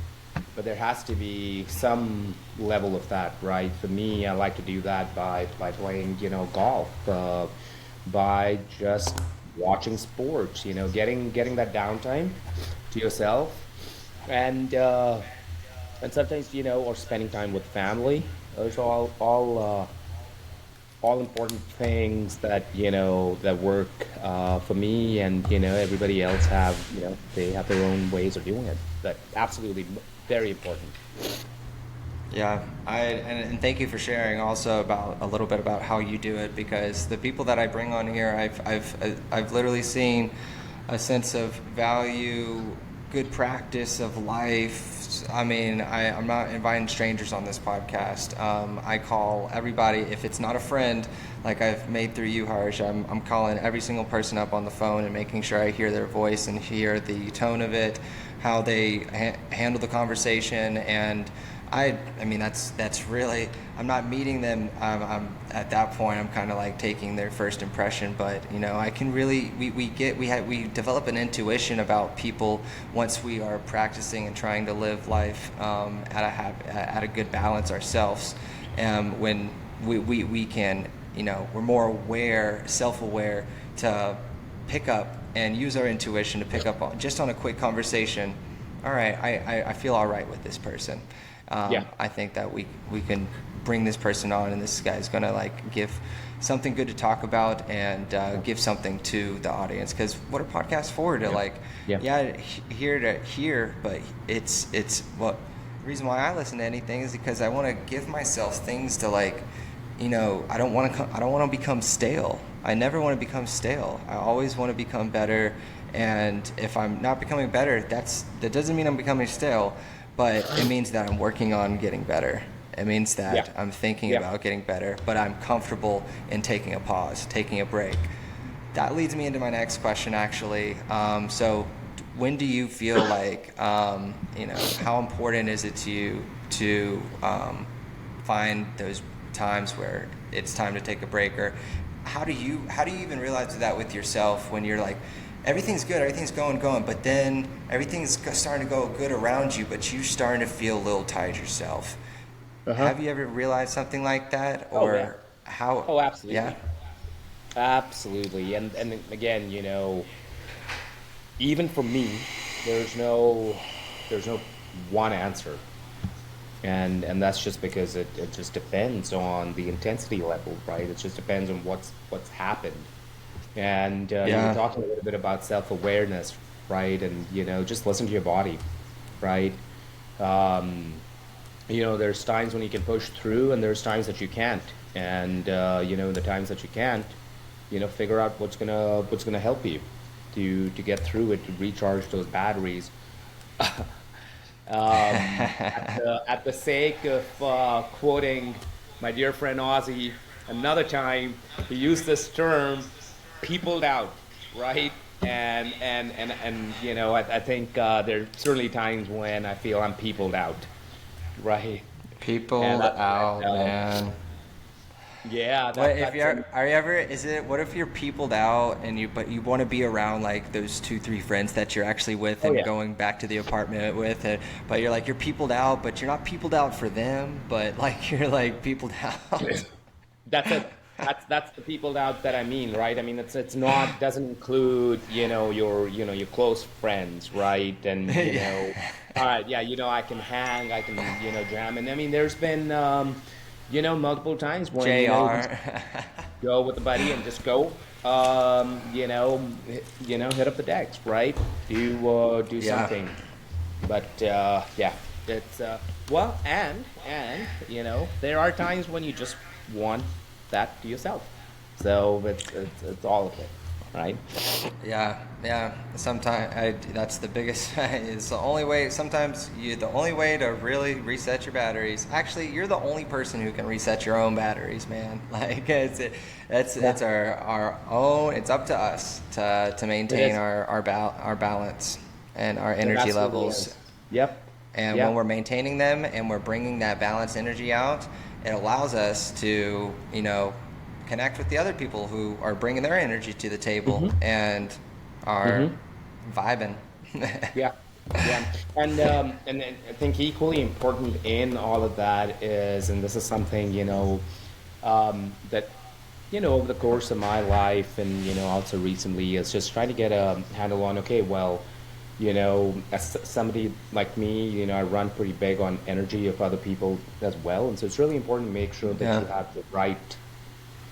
But there has to be some level of that, right? For me, I like to do that by playing, you know, golf, by just watching sports, you know, getting that downtime to yourself, and sometimes, you know, or spending time with family. Those are all important things that, you know, that work for me, and you know, everybody else have, you know, they have their own ways of doing it. But absolutely very important. Yeah, and thank you for sharing also about a little bit about how you do it, because the people that I bring on here, I've literally seen a sense of value, good practice of life. I mean, I'm not inviting strangers on this podcast. I call everybody, if it's not a friend like I've made through you, Harsh, I'm calling every single person up on the phone and making sure I hear their voice and hear the tone of it, how they handle the conversation, and I mean, that's really, I'm not meeting them. I'm at that point, I'm kind of like taking their first impression, but you know, I can really, we develop an intuition about people once we are practicing and trying to live life at a good balance ourselves. When we can, you know, we're more aware, self-aware to pick up and use our intuition to pick up just on a quick conversation. All right, I feel all right with this person. Yeah. I think that we can bring this person on, and this guy's gonna like give something good to talk about and give something to the audience. Because what are podcasts for? To like, here to hear, but it's what the reason why I listen to anything is because I want to give myself things to like, you know, I don't want to become stale. I never want to become stale. I always want to become better. And if I'm not becoming better, that doesn't mean I'm becoming stale, but it means that I'm working on getting better. It means that I'm thinking about getting better, but I'm comfortable in taking a pause, taking a break. That leads me into my next question, actually. So when do you feel like, you know, how important is it to you to find those times where it's time to take a break? Or how do you even realize that with yourself when you're like, everything's good, everything's going, but then everything's starting to go good around you, but you're starting to feel a little tired yourself. Have you ever realized something like that? Or how? Oh, absolutely. Yeah. Absolutely. And again, you know, even for me, there's no one answer. And that's just because it just depends on the intensity level, right? It just depends on what's happened. And you were talking a little bit about self-awareness, right? And you know, just listen to your body, right? You know, there's times when you can push through, and there's times that you can't. And you know, the times that you can't, you know, figure out what's gonna help you to get through it, to recharge those batteries. At the sake of quoting my dear friend Ozzy, another time he used this term, "peopled out," right? And you know, I think there's certainly times when I feel I'm peopled out, right? Peopled out, man. Yeah. What if what if you're peopled out and but you want to be around like those 2-3 friends that you're actually with and going back to the apartment with, but you're peopled out, but you're not peopled out for them, but like you're like peopled out. That's it. That's the peopled out that I mean, right? I mean, it's not, doesn't include, you know, your close friends, right? And you know, all right, yeah, you know, I can hang, I can, you know, jam, and I mean, there's been you know, multiple times when you know, go with a buddy and just go, you know, hit up the decks, right? Do something, but yeah, it's well, and you know, there are times when you just want that to yourself, so it's all of it, right? Yeah. Sometimes that's the biggest. It's the only way. Sometimes the only way to really reset your batteries. Actually, you're the only person who can reset your own batteries, man. Like it's our own. It's up to us to maintain our balance and our energy levels. Yep. And when we're maintaining them and we're bringing that balanced energy out, it allows us to, you know, connect with the other people who are bringing their energy to the table and are vibing. Yeah. And I think equally important in all of that is, and this is something, you know, that, you know, over the course of my life and, you know, also recently, is just trying to get a handle on, okay, well, you know, as somebody like me, you know, I run pretty big on energy of other people as well. And so it's really important to make sure that you have the right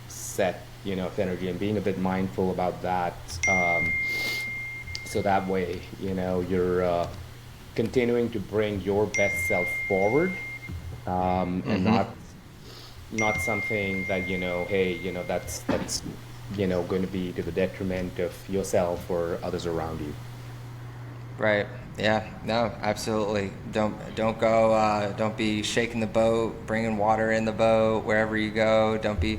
set, you know, of energy, and being a bit mindful about that. So that way, you know, you're continuing to bring your best self forward, and not something that, you know, hey, you know, that's you know, going to be to the detriment of yourself or others around you. Right. Yeah. No. Absolutely. Don't go. Don't be shaking the boat, bringing water in the boat wherever you go. Don't be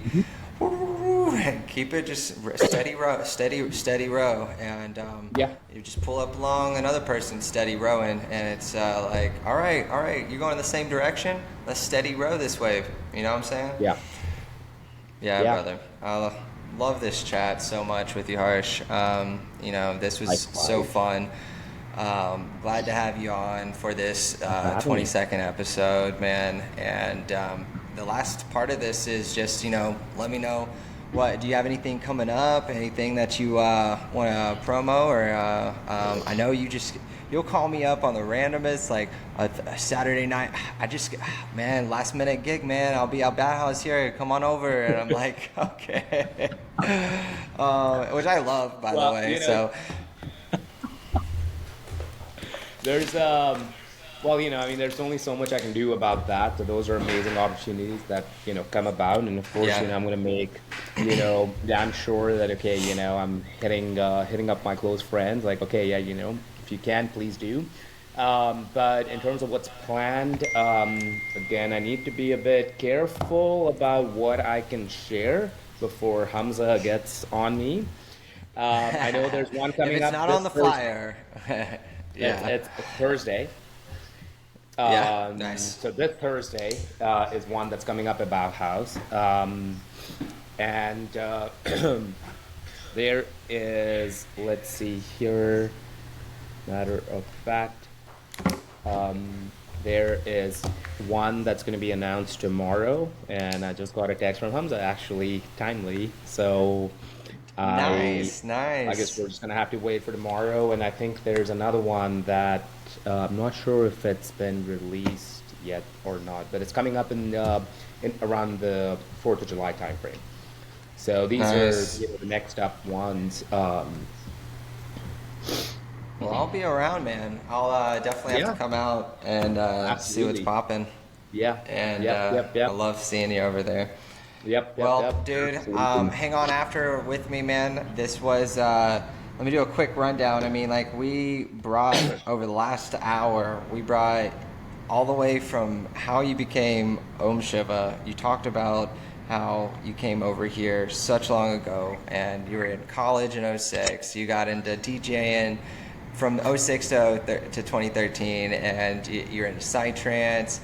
keep it just steady row, and Yeah. you just pull up along another person steady rowing, and it's like, all right, you're going in the same direction. Let's steady row this way. You know what I'm saying? Yeah. Yeah, Yeah. brother. I love this chat so much with you, Harsh. This was so Likewise. fun. Glad to have you on for this Thanks for having me. 22nd episode, man. And the last part of this is just, let me know do you have anything coming up? Anything that you want to promo? Or I know you'll call me up on the randomest, like a Saturday night. Last minute gig, man. I'll be at Bat House here. Come on over. And I'm like, okay. Which I love, by the way. So. There's there's only so much I can do about that. So those are amazing opportunities that come about, and of course, I'm gonna make damn sure that I'm hitting up my close friends, like, okay, if you can, please do. But in terms of what's planned, again, I need to be a bit careful about what I can share before Hamza gets on me. I know there's one coming if up. It's not on the flyer. Yeah. It's Thursday. Nice. So this Thursday is one that's coming up at Bauhaus. And there is, let's see here, matter of fact, there is one that's going to be announced tomorrow, and I just got a text from Hamza, actually, timely. So Nice. I guess we're just gonna have to wait for tomorrow, and I think there's another one that I'm not sure if it's been released yet or not, but it's coming up in around the 4th of July timeframe. So these Nice. are the next up ones. Well, I'll be around, man. I'll definitely have to come out and see what's popping. Yeah. And Yep. I love seeing you over there. Yep. Dude, Absolutely. hang on after with me, man. This was, let me do a quick rundown. I mean, like, we brought, over the last hour, we brought all the way from how you became Om Shiva. You talked about how you came over here such long ago, and you were in college in '06. You got into DJing from '06 to 2013, and you're into PsyTrance.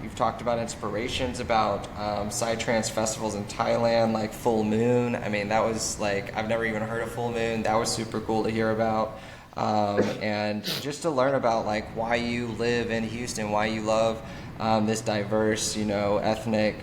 You've talked about inspirations about PsyTrance festivals in Thailand, like Full Moon. I mean, that was like, I've never even heard of Full Moon. That was super cool to hear about. And just to learn about like why you live in Houston, why you love this diverse, ethnic,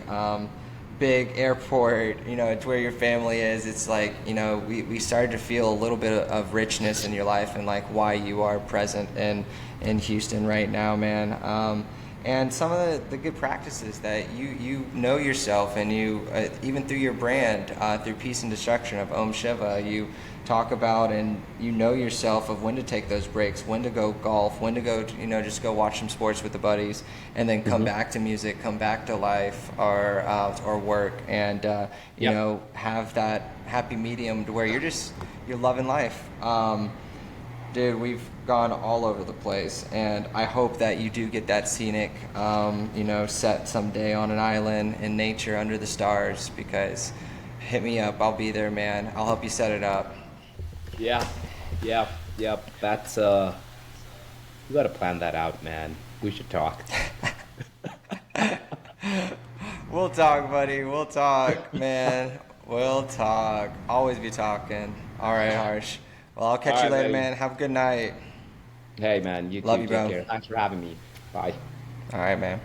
big airport, it's where your family is. It's like, we started to feel a little bit of richness in your life, and like why you are present in Houston right now, man. And some of the good practices that you know yourself, and you even through your brand, through Peace and Destruction of Om Shiva, you talk about, and you know yourself of when to take those breaks, when to go golf, when to go just go watch some sports with the buddies, and then come back to music, come back to life or work, and have that happy medium to where you're loving life. Dude, we've gone all over the place, and I hope that you do get that scenic, set someday on an island in nature under the stars, because hit me up. I'll be there, man. I'll help you set it up. Yeah. That's you gotta plan that out, man. We should talk. We'll talk, buddy. We'll talk, man. We'll talk. Always be talking. All right, Harsh. Well, I'll catch you later, buddy. man. Have a good night. Hey, man, you Love too. you, Take bro. care. Thanks for having me. Bye. All right, man.